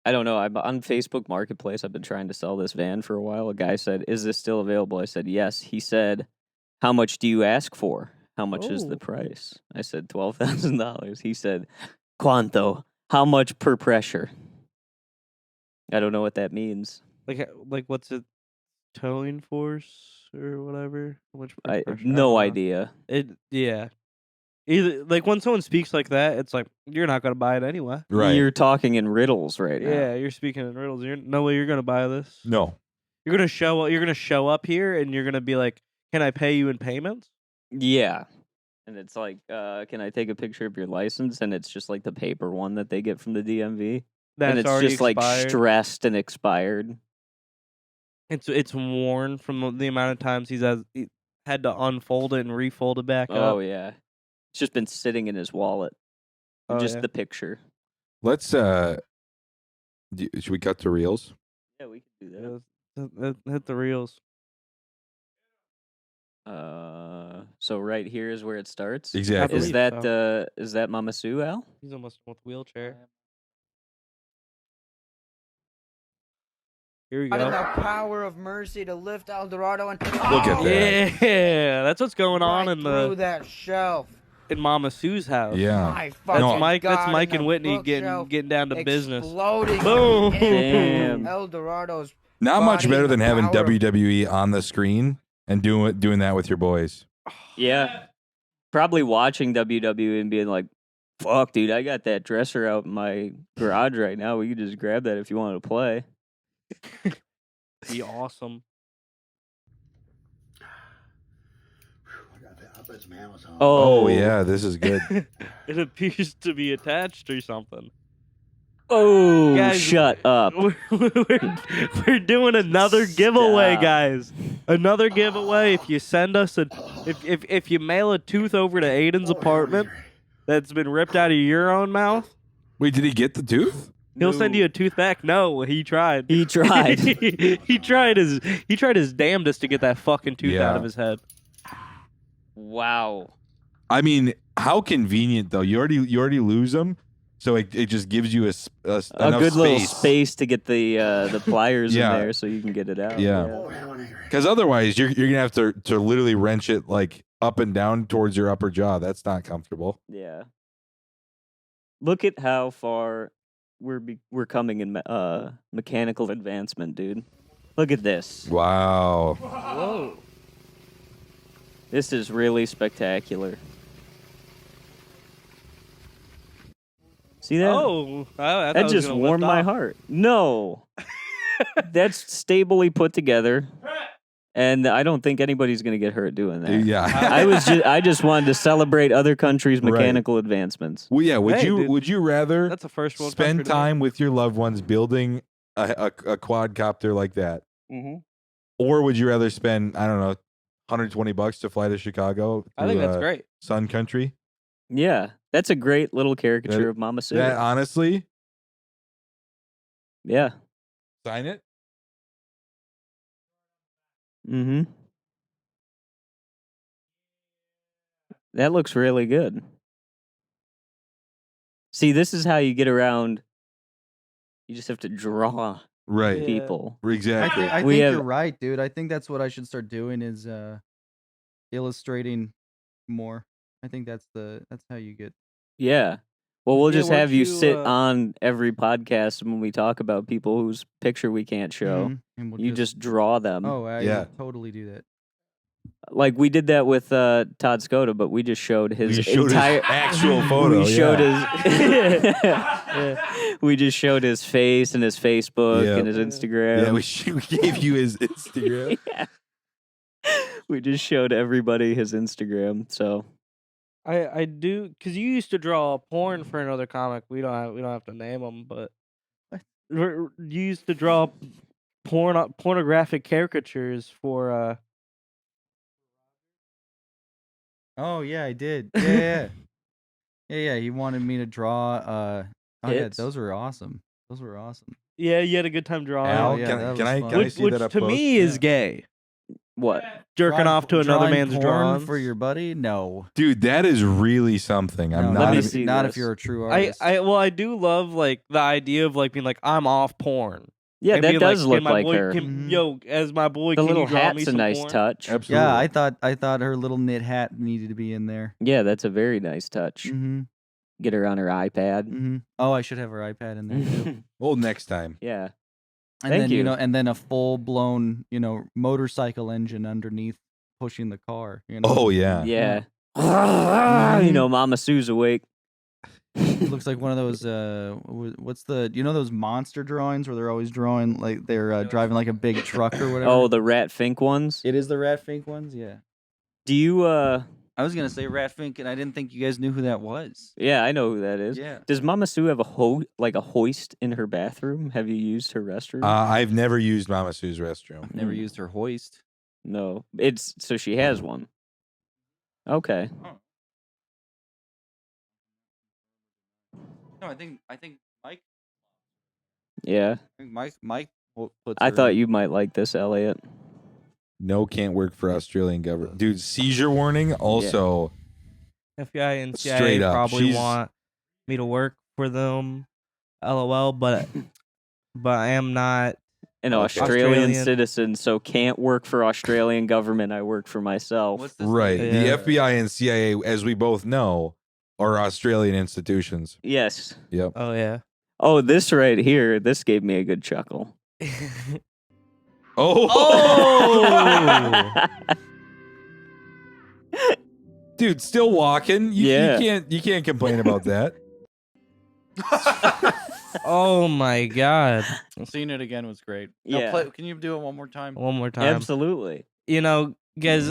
I don't know. I'm on Facebook Marketplace. I've been trying to sell this van for a while. A guy said, "Is this still available?" I said, "Yes." He said, "How much do you ask for? How much is the Oh. price?" I said, $12,000. He said, "Quanto? How much per pressure?" I don't know what that means. Like what's it? Towing force or whatever. Which I pressure? no don't know. idea. Yeah. Either like when someone speaks like that, it's like you're not gonna buy it anyway. Right. You're talking in riddles right now. Yeah, you're speaking in riddles. No way you're gonna buy this. No. You're gonna show up here and you're gonna be like, "Can I pay you in payments?" Yeah. And it's like, can I take a picture of your license? And it's just like the paper one that they get from the DMV. That's and it's already just like expired. stressed and expired. It's worn from the amount of times he had to unfold it and refold it back Oh up. yeah. It's just been sitting in his wallet. Oh, Just yeah. the picture. Let's should we cut to reels? Yeah, we can do that. Hit the reels. So right here is where it starts. Exactly. Is believe that is that Mama Sue, Al? He's almost with wheelchair. Here we Out of go. the power of mercy to lift El Dorado and Look at that. Yeah, that's what's going on right in through that shelf. in Mama Sue's house. Yeah. My That's fucking Mike. That's God, Mike in and the Whitney bookshelf, getting down to business. Exploding Boom. in Damn. El Dorado's Not much body, better than the having power of- WWE on the screen and doing that with your boys. Yeah. Probably watching WWE and being like, fuck, dude, I got that dresser out in my garage right now. We could just grab that if you want to play. Be awesome. Oh yeah, this is good. It appears to be attached or something. Oh, Guys, shut up. We're doing another giveaway, Stop. guys. Another giveaway: if you send us if you mail a tooth over to Aiden's apartment that's been ripped out of your own mouth, Wait, did he get the tooth? he'll send you a tooth back. No, he tried. He tried. he tried his damnedest to get that fucking tooth Yeah. out of his head. Wow. I mean, how convenient though. You already lose them, so it just gives you a enough good little space. space to get the pliers Yeah. in there so you can get it out. Yeah. Because otherwise, you're gonna have to literally wrench it like up and down towards your upper jaw. That's not comfortable. Yeah. Look at how far we're coming in mechanical advancement, dude. Look at this. Wow. Whoa. This is really spectacular. See that? Oh, I thought it that was just gonna warmed lift my off. heart. No. That's stably put together. And I don't think anybody's going to get hurt doing that. Yeah. I just wanted to celebrate other countries' Right. mechanical advancements. Well, yeah. Hey, dude. Would you rather That's the first one. spend time with your loved ones building a quadcopter like that, Mm-hmm. or would you rather spend, I don't know, $120 to fly to Chicago? I think through, that's great. Sun Country. Yeah. That's a great little caricature of Mama Sue. That honestly, Yeah. sign it. Mm-hmm. That looks really good. See, this is how you get around. You just have to draw Right. Yeah. people. Exactly. I We think have- you're right, dude. I think that's what I should start doing is illustrating more. I think that's how you get. Yeah. Well, we'll Yeah, just why have don't you you, sit on every podcast when we talk about people whose picture we can't show. Mhm, and we'll You just draw them. Oh, I Yeah. would totally do that. Like we did that with Todd Skoda, but we just showed his We showed his entire actual photo. We showed yeah. his. We just showed his face and his Facebook Yeah. and his Instagram. Yeah, we gave you his Instagram. Yeah. We just showed everybody his Instagram. So I do because you used to draw porn for another comic. We don't have to name them, but you used to draw pornographic caricatures for Oh yeah, I did. Yeah. Yeah. He wanted me to draw. Oh yeah, Hits? those were awesome. Those were awesome. Yeah, you had a good time drawing. Al, Oh, yeah, that can was I fun. can I which see that up to close? me is Yeah. gay. what? Jerking Drawing- off to another drawing man's porn drawings for your buddy? No. Dude, that is really something. I'm No, not Let me even, see not this. if you're a true artist. I do love like the idea of like being like I'm off porn. Yeah, And that being does "Can look my like boy- her. can- Mhm. Yo, as my boy, The can little you draw me hat's a some nice porn? touch. absolutely. Yeah, I thought her little knit hat needed to be in there. Yeah, that's a very nice touch. Mm-hmm. Get her on her iPad. Mm-hmm. Oh, I should have her iPad in there too. Well, next time. Yeah. And Thank then you. and then a full blown motorcycle engine underneath pushing the car. Oh yeah. Yeah. Mhm. You know, Mama Sue's awake. It looks like one of those what's the those monster drawings where they're always drawing like they're driving like a big truck or whatever. Oh, the Rat Fink ones. it is the Rat Fink ones. Yeah, Do you? I was gonna say Rat Fink, and I didn't think you guys knew who that was. Yeah, I know who that is. Yeah. Does Mama Sue have a hoist in her bathroom? Have you used her restroom? I've never used Mama Sue's restroom. Never Mm. used her hoist. No. It's so she has one. Okay. No, I think Mike. Yeah. Mike puts. I her thought in. you might like this, Elliot. No, can't work for Australian government. Dude, seizure warning. Also, FBI and CIA Straight up, probably she's- want me to work for them. LOL, but I am not. An Okay. Australian Australian. citizen, so can't work for Australian government. I work for myself. What's this right. thing? The Yeah. FBI and CIA, as we both know, are Australian institutions. Yes. Yep. Oh yeah. Oh, this right here. This gave me a good chuckle. Oh. Oh! Dude, still walking. Yeah. You can't complain about that. Oh my god! Seeing it again was great. Yeah. Can you do it one more time? One more time. Absolutely. You know, guys.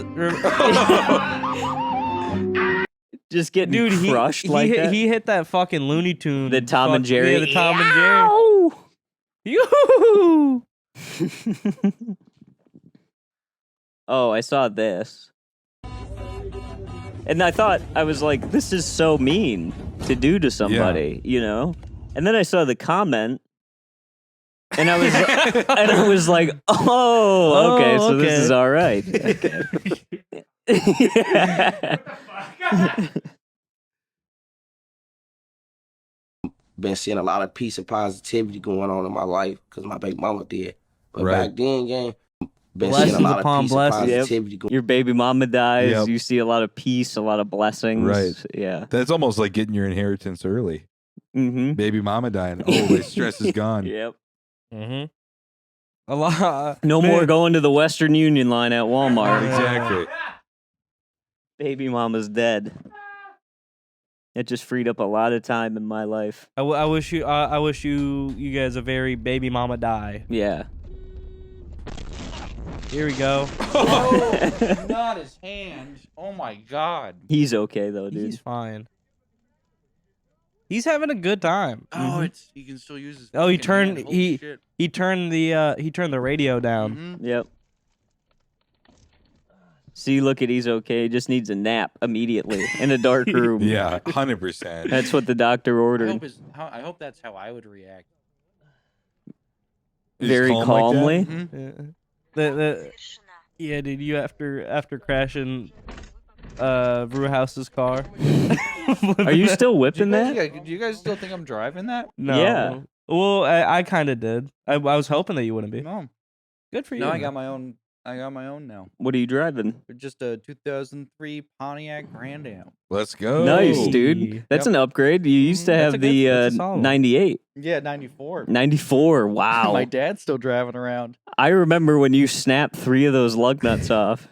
Just getting Dude, crushed like that. he hit that fucking Looney Tune. The Tom and Jerry. Yeah, the Tom and Jerry. Ow! Yoo-hoo! oh, I saw this. And I was like, this is so mean to do to somebody, you know? And then I saw the comment, and I was like, oh, okay, so this is all right. Yeah. Been seeing a lot of peace and positivity going on in my life because my baby mama did. But back then, been Blessings seeing a lot upon of peace blessings. and positivity going Your baby mama dies. Yep. You see a lot of peace, a lot of blessings. Right. Yeah. That's almost like getting your inheritance early. Mm-hmm. Baby mama dying. Oh, my stress is gone. Yep. Mm-hmm. A lot. No more going to the Western Union line at Walmart. Exactly. Baby mama's dead. It just freed up a lot of time in my life. I wish you guys a very baby mama die. Yeah. Here we go. Oh, not his hand. Oh my god. He's okay though, dude. He's fine. He's having a good time. Oh, he can still use his. Oh, he fucking turned hand. Holy shit. he turned the radio down. Mhm. Yep. See, look at he's okay. He just needs a nap immediately in a dark room. Yeah, 100%. That's what the doctor ordered. I hope that's how I would react. Just Very calm like that? calmly. Mhm. Yeah, dude, you after crashing Brewhouse's car. Are you still whipping that? Do you guys still think I'm driving that? No. Yeah. Well, I kind of did. I was hoping that you wouldn't be. No. Good for you. No, I man. got my own. I got my own now. What are you driving? Just a 2003 Pontiac Grand Am. Let's go. Nice, dude. That's an upgrade. You used to That's have that's a the solid one. 98. Yeah, 94. 94. Wow. My dad's still driving around. I remember when you snapped 3 of those lug nuts off,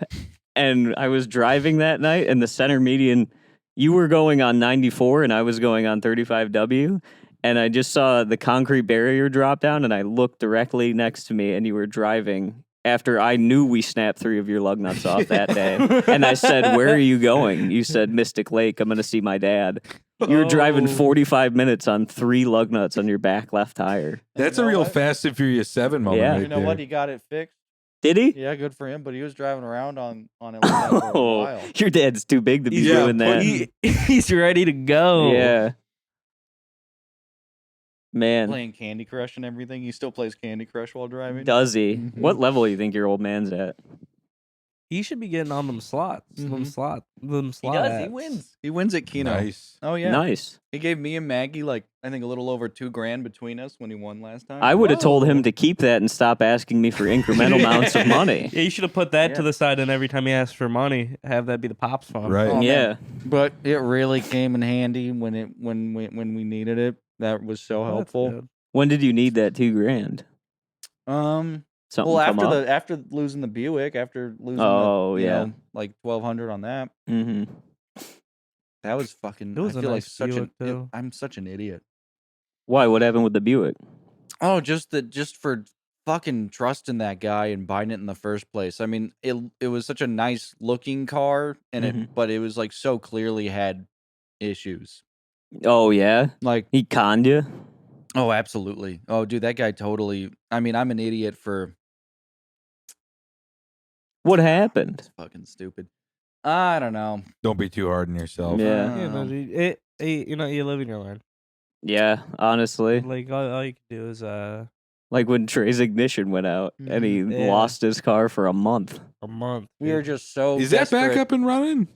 and I was driving that night, and the center median, you were going on 94, and I was going on 35W, and I just saw the concrete barrier drop down, and I looked directly next to me, and you were driving after I knew we snapped 3 of your lug nuts off that day. And I said, where are you going? You said, Mystic Lake. I'm going to see my dad. You were driving 45 minutes on 3 lug nuts on your back left tire. That's You a know real what? Fast and Furious 7 moment Yeah. right You know there. what? He got it fixed. Did he? Yeah, good for him. But he was driving around on it like that for a Oh, while. your dad's too big to be Yeah, doing that. He's ready to go. Yeah. Man, Playing Candy Crush and everything. He still plays Candy Crush while driving. does he? Mhm. What level do you think your old man's at? He should be getting on them slots. Them Mhm. slot. He ads. wins. He wins at Keno. Nice. Oh yeah. Nice. He gave me and Maggie like I think a little over $2,000 between us when he won last time. I would have told him Whoa. to keep that and stop asking me for incremental amounts of money. Yeah, you should have put that to Yeah. the side, and every time he asks for money, have that be the pops fund. Right. Oh, man. Yeah. But it really came in handy when we needed it. That was so Oh, that's helpful. good. When did you need that $2,000? Something Well, come up? after losing the Buick, after losing Oh, the, you yeah. know, like 1,200 on that, Mm-hmm. that was fucking. It was I a feel like nice such Buick, an. too. I'm such an idiot. Why? What happened with the Buick? Oh, just for fucking trusting that guy and buying it in the first place. I mean, it was such a nice looking car, and Mhm. but it was like so clearly had issues. Oh, yeah? Like, He conned you? oh, absolutely. Oh, dude, that guy totally. I mean, I'm an idiot for. What happened? It's fucking stupid. I don't know. Don't be too hard on yourself. Yeah. Yeah, no, Um, dude, you live and you learn. Yeah, honestly. Like all you can do is Like when Trey's ignition went out and he Yeah. lost his car for a month. a month. We were just so. Is that back desperate. up and running?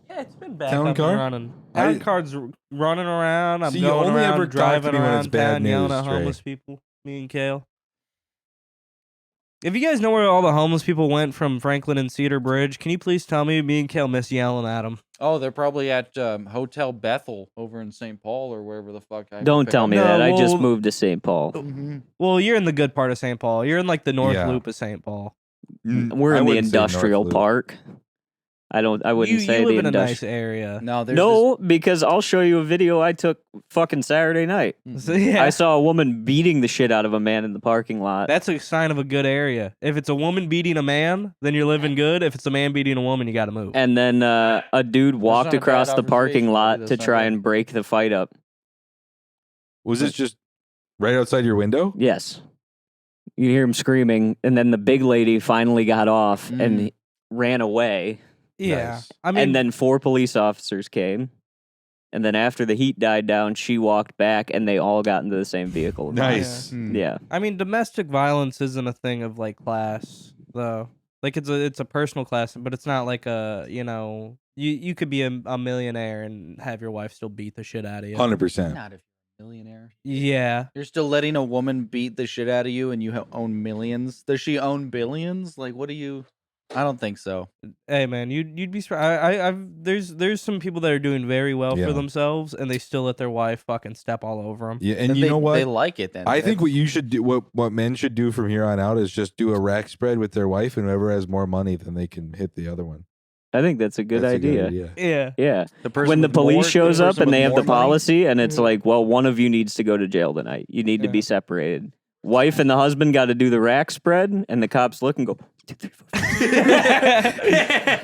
Yeah, it's been back Town up car? and running. I- Town car's running around. I'm See, you going only around, ever talk to driving me when it's around bad town, yelling news, at Trey. homeless people. Me and Kale. If you guys know where all the homeless people went from Franklin and Cedar Bridge, can you please tell me? Me and Kale miss yelling at them. Oh, they're probably at Hotel Bethel over in St. Paul or wherever the fuck. Don't tell me No, that. I just well- moved to St. Paul. Mm-hmm. Well, you're in the good part of St. Paul. You're in like the north Yeah. loop of St. Paul. We're I in the wouldn't say North industrial Loop. park. I wouldn't you say live the in a nice industrial. area. No, there's No, because I'll show you a video I took fucking Saturday night. So, yeah, I saw a woman beating the shit out of a man in the parking lot. that's a sign of a good area. If it's a woman beating a man, then you're living good. If it's a man beating a woman, you got to move. And then a dude walked not a bad across the parking observation, lot but to that's not try bad. and break the fight up. Was this just right outside your window? Yes. You hear him screaming, and then the big lady finally got off, and ran away. Yeah, Nice. I mean, And then 4 police officers came. And then after the heat died down, she walked back, and they all got into the same vehicle. Nice. Yeah. I mean, domestic violence isn't a thing of like class, though. Like it's a personal class, but it's not like a you could be a millionaire and have your wife still beat the shit out of you. 100%. Not if you're a millionaire. Yeah, You're still letting a woman beat the shit out of you, and you own millions. Does she own billions? Like, what do you? I don't think so. hey man, you'd be surprised. There's some people that are doing very well Yeah. for themselves, and they still let their wife fucking step all over them. Yeah, and Then you know what? They like it then. I think That's- what you should do, what men should do from here on out, is just do a rack spread with their wife, and whoever has more money, then they can hit the other one. I think that's a good That's a idea. Yeah, Yeah. the person When the with police more- shows the up person and with they have the more money- policy, and it's like, well, one of you needs to go to jail tonight. You need to be separated. Wife and the husband got to do the rack spread, and the cops look and go, 2, 3, 4.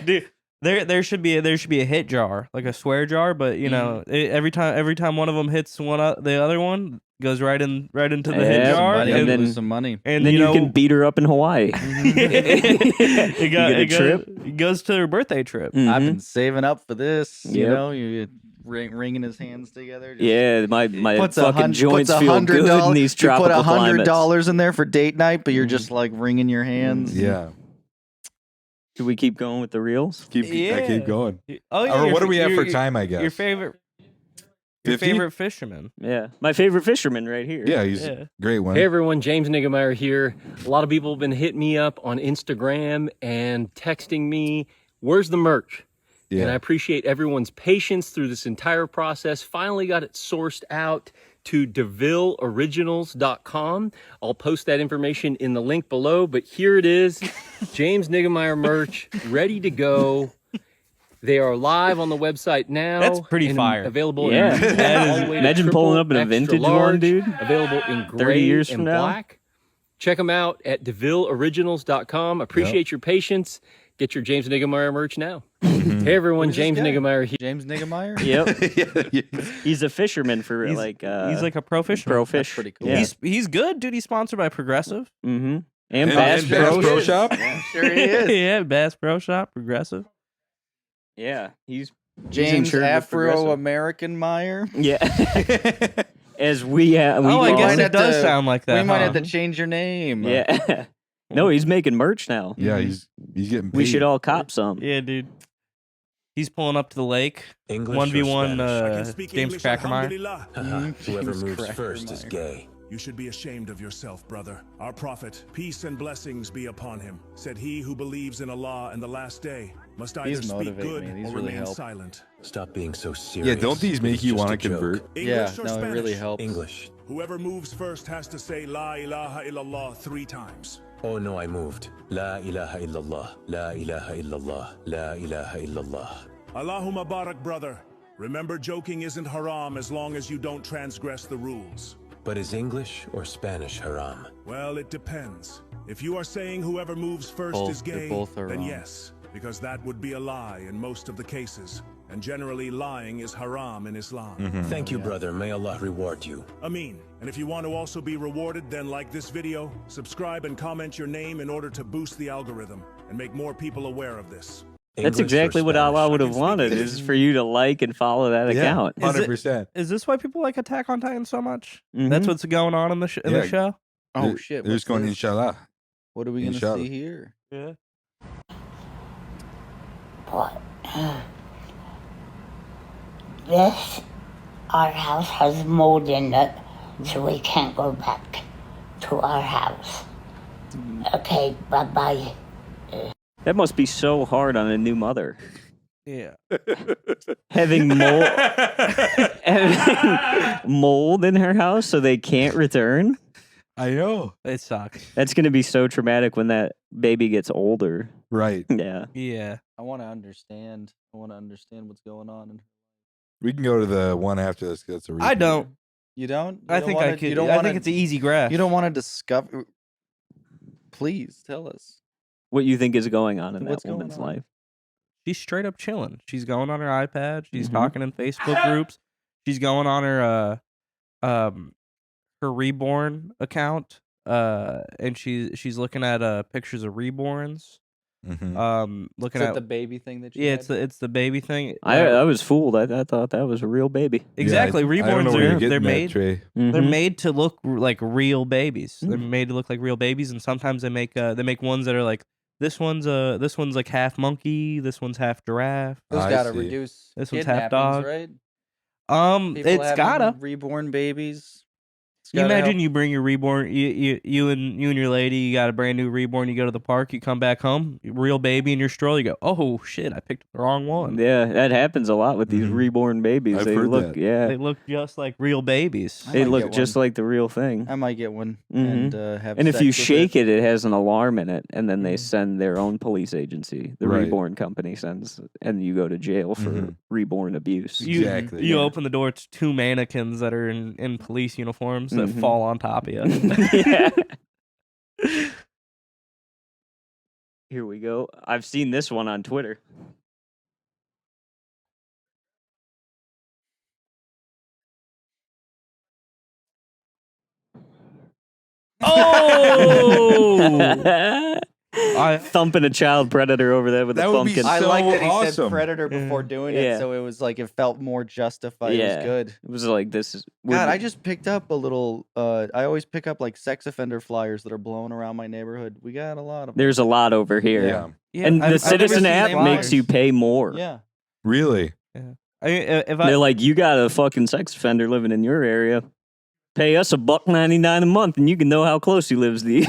Dude, there should be a hit jar, like a swear jar, but every time one of them hits the other one goes right into the hit Yeah, jar, Somebody and lose then- some money. and then you can beat her up in Hawaii. it, You get a trip? It goes to her birthday trip. Mhm. I've been saving up for this. You Yep. know, you wringing his hands together. just- Yeah, my Puts fucking joints feel good $100 in these You put tropical climates. $100 in there for date night, but you're just like wringing your hands. Yeah. Should we keep going with the reels? I Yeah. keep going. Oh, yeah, Or your what do we have your- for time, I guess? Your favorite 50? fisherman. Yeah, my favorite fisherman right here. Yeah, he's Yeah. a great one. Hey everyone, James Niggemeyer here. A lot of people have been hitting me up on Instagram and texting me, where's the merch? And I Yeah. appreciate everyone's patience through this entire process. Finally got it sourced out to DeVilleOriginals.com. I'll post that information in the link below, but here it is. James Niggemeyer merch, ready to go. They are live on the website now. That's pretty and fire. Available Yeah. in That all is- the way to imagine triple, pulling up in a extra vintage one, large, dude. Available in 30 gray years and from now. black. Check them out at DeVilleOriginals.com. Appreciate your patience. Get your James Niggemeyer merch now. Hey everyone, Who's this James guy? Niggemeyer here. James Niggemeyer? Yep. He's a fisherman for He's like he's like a pro fisherman. pro That's fish. pretty cool. Yeah. He's good, dude. He's sponsored by Progressive. Mm-hmm. And And Bass Pro. Pro Shop? Sure he is. Yeah, Bass Pro Shop, Progressive. Yeah, he's James insured with Progressive. Afro-American Meyer. yeah. As we Oh, I call guess him. it does sound like that. We might huh? have to change your name. Yeah. No, he's making merch now. Yeah, he's getting paid. We should all cop some. Yeah, dude. He's pulling up to the lake. English 1v1 I can speak James English, Crackermeyer. alhamdulillah. Whoever James moves Cracker first is Meyer. gay. You should be ashamed of yourself, brother. Our prophet, peace and blessings be upon him, said he who believes in Allah and the last day must either He's speak motivating good me. These or really remain help. silent. Stop being so serious. Yeah, don't these make It's you just want a to joke. convert? Yeah, English or no, it really Spanish? helps. English. Whoever moves first has to say La ilaha illallah 3 times. Oh no, I moved. La ilaha illallah. La ilaha illallah. La ilaha illallah. Allahumma barak, brother. Remember, joking isn't haram as long as you don't transgress the rules. But is English or Spanish haram? Well, it depends. If you are saying whoever moves first Both. is They're gay, both are then wrong. yes, because that would be a lie in most of the cases. And generally, lying is haram in Islam. Thank you, brother. May Allah reward you. Ameen. And if you want to also be rewarded, then like this video, subscribe and comment your name in order to boost the algorithm and make more people aware of this. That's English or exactly what Spanish? Allah would have speak wanted, English. is for you to like and follow that Yeah, account. 100%. Is this why people like Attack on Titan so much? Mhm. That's what's going on in the in Yeah. the show. Oh They're- shit! They're what's just going, this? inshallah. What are we gonna Inshallah. see here? Yeah. This, our house has mold in it, so we can't go back to our house. Okay, bye-bye. That must be so hard on a new mother. Yeah. Having mold in her house so they can't return. I know. It sucks. That's going to be so traumatic when that baby gets older. Right. Yeah. Yeah. I want to understand. I want to understand what's going on. We can go to the one after this. That's a I repeat. don't. You don't? I think I could. I think it's an easy graph. You don't want to discover. Please tell us. What you think is going on in What's that going woman's on? life. She's straight up chilling. She's going on her iPad. She's Mhm. talking in Facebook groups. She's going on her her Reborn account. And she's looking at pictures of reborns. Looking Is at that the baby thing that you yeah, had? it's the baby thing. I was fooled. I thought that was a real baby. Exactly. I don't know Reborns where you're are getting they're that, made Trey. they're made to look like real babies. They're made to look like real babies, and sometimes they make ones that are like this one's like half monkey, this one's half giraffe. Those I gotta see. reduce This one's half kidnappings, dog. right? People It's having gotta. reborn babies. It's You gotta imagine help. you bring your reborn, you and your lady, you got a brand new reborn. You go to the park, you come back home, real baby in your stroller. You go, oh shit, I picked the wrong one. Yeah, that happens a lot with these reborn babies. I've They heard look, that. yeah, They look just like real babies. I they might look get just one. like the real thing. I might get one Mhm. and have. And if sex you with shake it, it has an alarm in it, and then they Mhm. send their own police agency. The Right. reborn company sends, and you go to jail for reborn abuse. Exactly. You Yeah. open the door, it's two mannequins that are in police uniforms that Mhm. fall on top of you. Yeah. Here we go. I've seen this one on Twitter. Oh! Thumping a child predator over there with That a would be pumpkin. I so like that he said awesome. predator before doing it, Yeah. so it was like it felt more justified. It Yeah. was good. It was like this is God, I just picked up a little. I always pick up like sex offender flyers that are blowing around my neighborhood. We got a lot of them. There's a lot over here. Yeah. Yeah, And I've the never Citizen seen app flyers. makes you pay more. Yeah. Really? I mean, if I They're like, you got a fucking sex offender living in your area. Pay us $1.99 a month, and you can know how close he lives to you.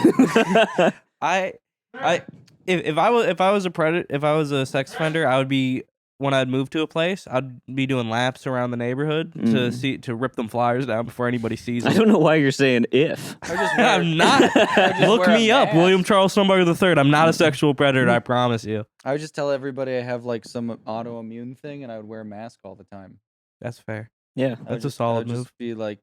if I was a sex offender, I would be when I'd move to a place, I'd be doing laps around the neighborhood to rip them flyers down before anybody sees them. I don't know why you're saying if. I'm not. Look me up, William Charles Stumbarger III. I'm not a sexual predator. I promise you. I would just tell everybody I have like some autoimmune thing, and I would wear a mask all the time. That's fair. Yeah, That's a solid I would move. just be like,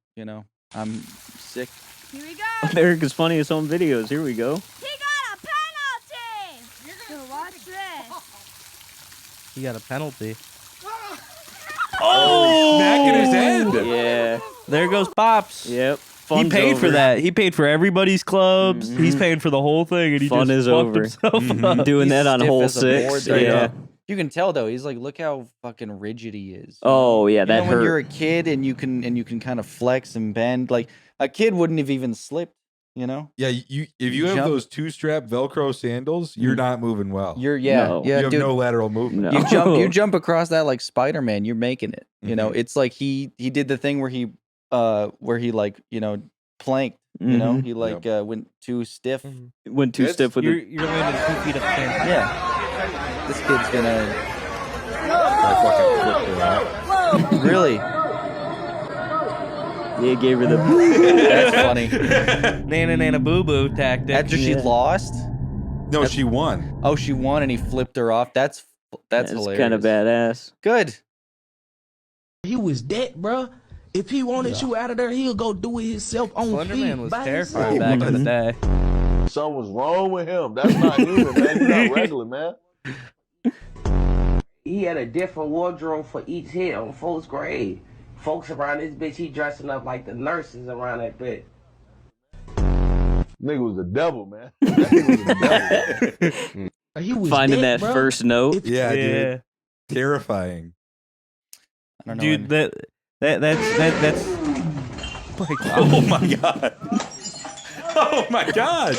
I'm sick. Here we go. America's Funniest Home Videos. Here we go. He got a penalty. So watch this. He got a penalty. Oh! Smacking his head. Yeah. There goes Pops. Yep. He Fun's paid for over. that. He paid for everybody's clubs. He's paying for the whole thing, and he Fun just is fucked over. himself up. Doing He's that on stiff hole as a board 6. right Yeah. now. You can tell though. He's like, look how fucking rigid he is. Oh yeah, You that know, hurt. when you're a kid and you can kind of flex and bend, like a kid wouldn't have even slipped. You know. Yeah, if you have Jump. those 2-strap Velcro sandals, you're not moving well. You're No. yeah, you have dude. no lateral movement. No. You jump across that like Spider-Man. You're making it. You know, it's like he did the thing where he like planked. You know, he like went too stiff. Went too stiff with it. You're landing 2 feet at the same time. Yeah, this kid's gonna I fucking flipped her off. really. Yeah, gave her the. That's funny. Nana boo boo tactic. After she lost, No, she won. oh, she won and he flipped her off. That's hilarious. kind of badass. Good. He was dead, bruh. If he wanted you out of there, he'll go do it himself on Slenderman feet was by terrifying himself. back in the day. Something was wrong with him. That's not human, man. He's not regular, man. He had a different wardrobe for each hit on folks' grade. Folks around this bitch, he dressing up like the nurses around that bitch. Nigga was the devil, man. That nigga was the devil. He was Finding dead, that bruh. first note. Yeah, Yeah. dude. Terrifying. I don't know. Dude, that's like, Oh my god. Oh my god.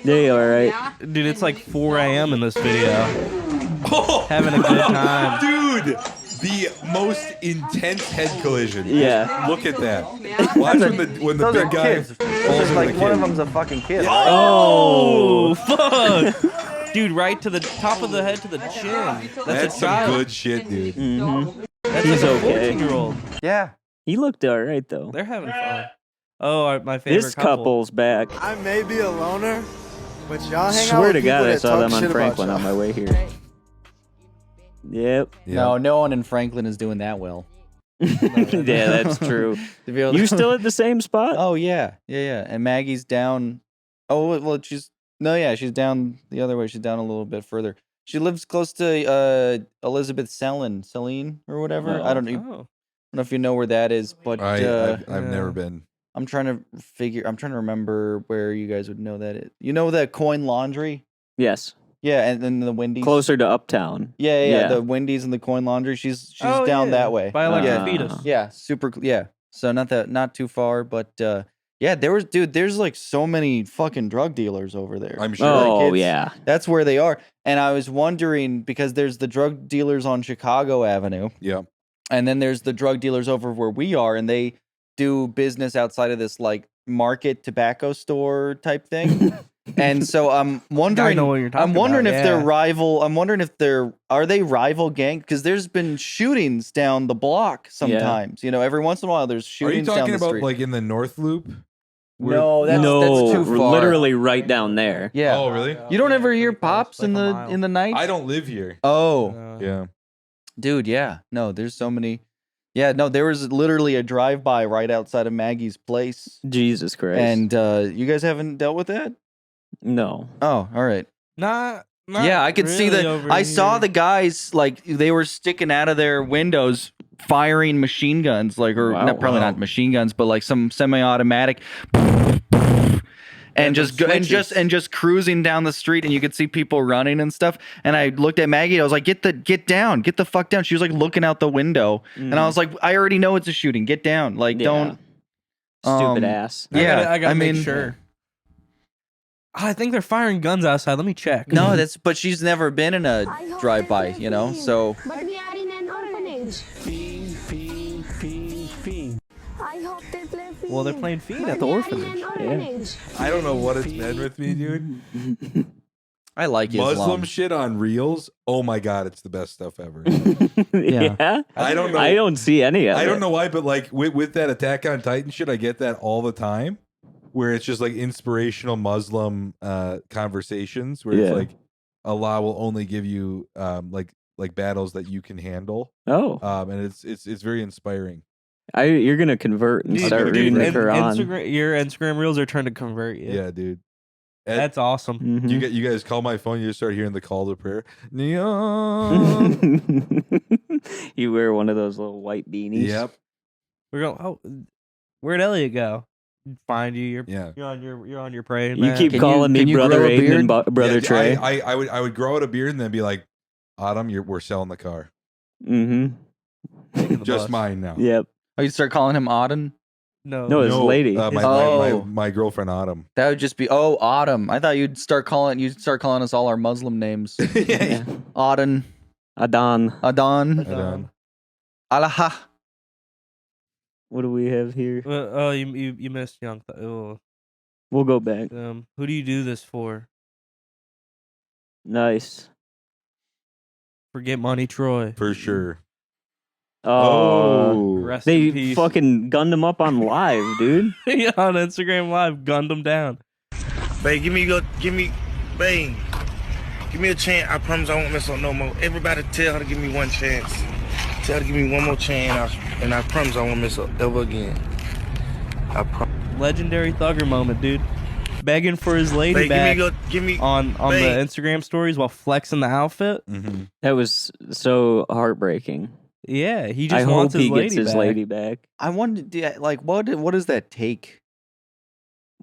They all right. dude, it's like 4 a.m. in this video. Oh, Having a good time. dude. The most intense head collision. Yeah. Look at that. Watch when the Those are big guy kids. falls Like into one the of kid. them's a fucking kid. Oh, fuck. Dude, right to the top of the head to the chin. That's a some child. good shit, dude. That's He's like a okay. 14-year-old. Yeah. He looked all right though. They're having fun. Oh, my favorite This couple. couple's back. I may be a loner, but y'all hang out Swear with to God, people I that saw talk them on shit about Franklin y'all. on my way here. Yep. No one in Franklin is doing that well. Yeah, that's true. To be able to- You still at the same spot? Oh yeah. And Maggie's down. Oh well, she's down the other way. She's down a little bit further. She lives close to Elizabeth Celine or whatever. I don't know if you know where that is, but I've never been. I'm trying to remember where you guys would know that is. You know that Coin Laundry? Yes. Yeah, and then the Wendy's. Closer to Uptown. Yeah. The Wendy's and the Coin Laundry. She's down that way. By like yeah. the fetus. Yeah, super. Yeah, so not too far, but yeah, there's like so many fucking drug dealers over there. I'm sure. Oh yeah, that's where they are. And I was wondering because there's the drug dealers on Chicago Avenue. Yeah. And then there's the drug dealers over where we are, and they do business outside of this like market tobacco store type thing. And so I'm wondering. I know what you're talking I'm wondering about, if they're rival. I'm wondering if are they rival gang? Because there's been shootings down the block sometimes. You know, every once in a while there's Are you shootings down talking the about street. like in the North Loop? No, that's too far. Literally right down there. Yeah. Oh, really? You don't ever hear pops in the night? I don't live here. Oh. Yeah. Dude, yeah. No, there's so many. Yeah, no, there was literally a drive-by right outside of Maggie's place. Jesus Christ. And you guys haven't dealt with that? No. Oh, all right. Not Yeah, I could see really that. over I saw here. the guys, like, they were sticking out of their windows firing machine guns, like, or probably not machine guns, but like some semi-automatic. And just cruising down the street, and you could see people running and stuff. And I looked at Maggie. I was like, "Get the fuck down." She was like looking out the window, and I was like, "I already know it's a shooting. Get down. Like, don't." Stupid ass. Yeah, I gotta make mean, sure. I think they're firing guns outside. Let me check. No, but she's never been in a drive-by, you know. So But we are in an orphanage. I hope they play Fiend. Well, they're playing Fiend at But the we are in orphanage. an orphanage. I don't know what it's been with me, dude. I like Islam. Muslim shit on reels. Oh my god, it's the best stuff ever. Yeah. I don't know. I don't see any of it. I don't know why, but like with that Attack on Titan shit, I get that all the time. Where it's just like inspirational Muslim conversations, where it's like Allah will only give you like battles that you can handle. Oh, and it's very inspiring. You're gonna convert and start reading the Quran. Your Instagram reels are trying to convert you. Yeah, dude. That's awesome. Mm-hmm. You guys call my phone. You just start hearing the call to prayer. Neon. You wear one of those little white beanies. Yep. We're going. Oh, where'd Elliot go? Find you. You're on your praying. You man. keep calling me brother Aiden and brother Trey. I would grow out a beard and then be like, Autumn, we're selling the car. Mm-hmm. Just mine now. Yep. Oh, you start calling him Auden? No, his lady. My girlfriend Autumn. That would just be Autumn. I thought you'd start calling us all our Muslim names. Yeah. Auden. Adon. Allah. What do we have here? Oh, you missed Young. Oh. We'll go back. Who do you do this for? Nice. Forget Money Troy. For sure. Oh, Rest in they peace. fucking gunned him up on live, dude. Yeah, on Instagram Live, gunned him down. Babe, give me a chance. I promise I won't mess up no more. Everybody tell her to give me one chance. Tell her to give me one more chance, and I promise I won't mess up ever again. Legendary thugger moment, dude. Begging for his lady back give me on the Instagram stories while flexing the outfit. Mm-hmm. That was so heartbreaking. Yeah, he I just hope wants his he lady gets his back. lady back. I wanted like what does that take?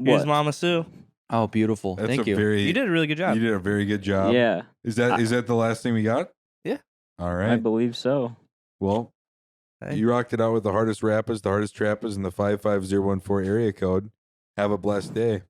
Here's What? Mama Sue. Oh, beautiful. That's Thank a you. very. You did a really good job. You did a very good job. Yeah. Is that the last thing we got? Yeah. All I right. believe so. Well, Hey. you rocked it out with the hardest rappers, the hardest trappers, and the 55014 area code. Have a blessed day.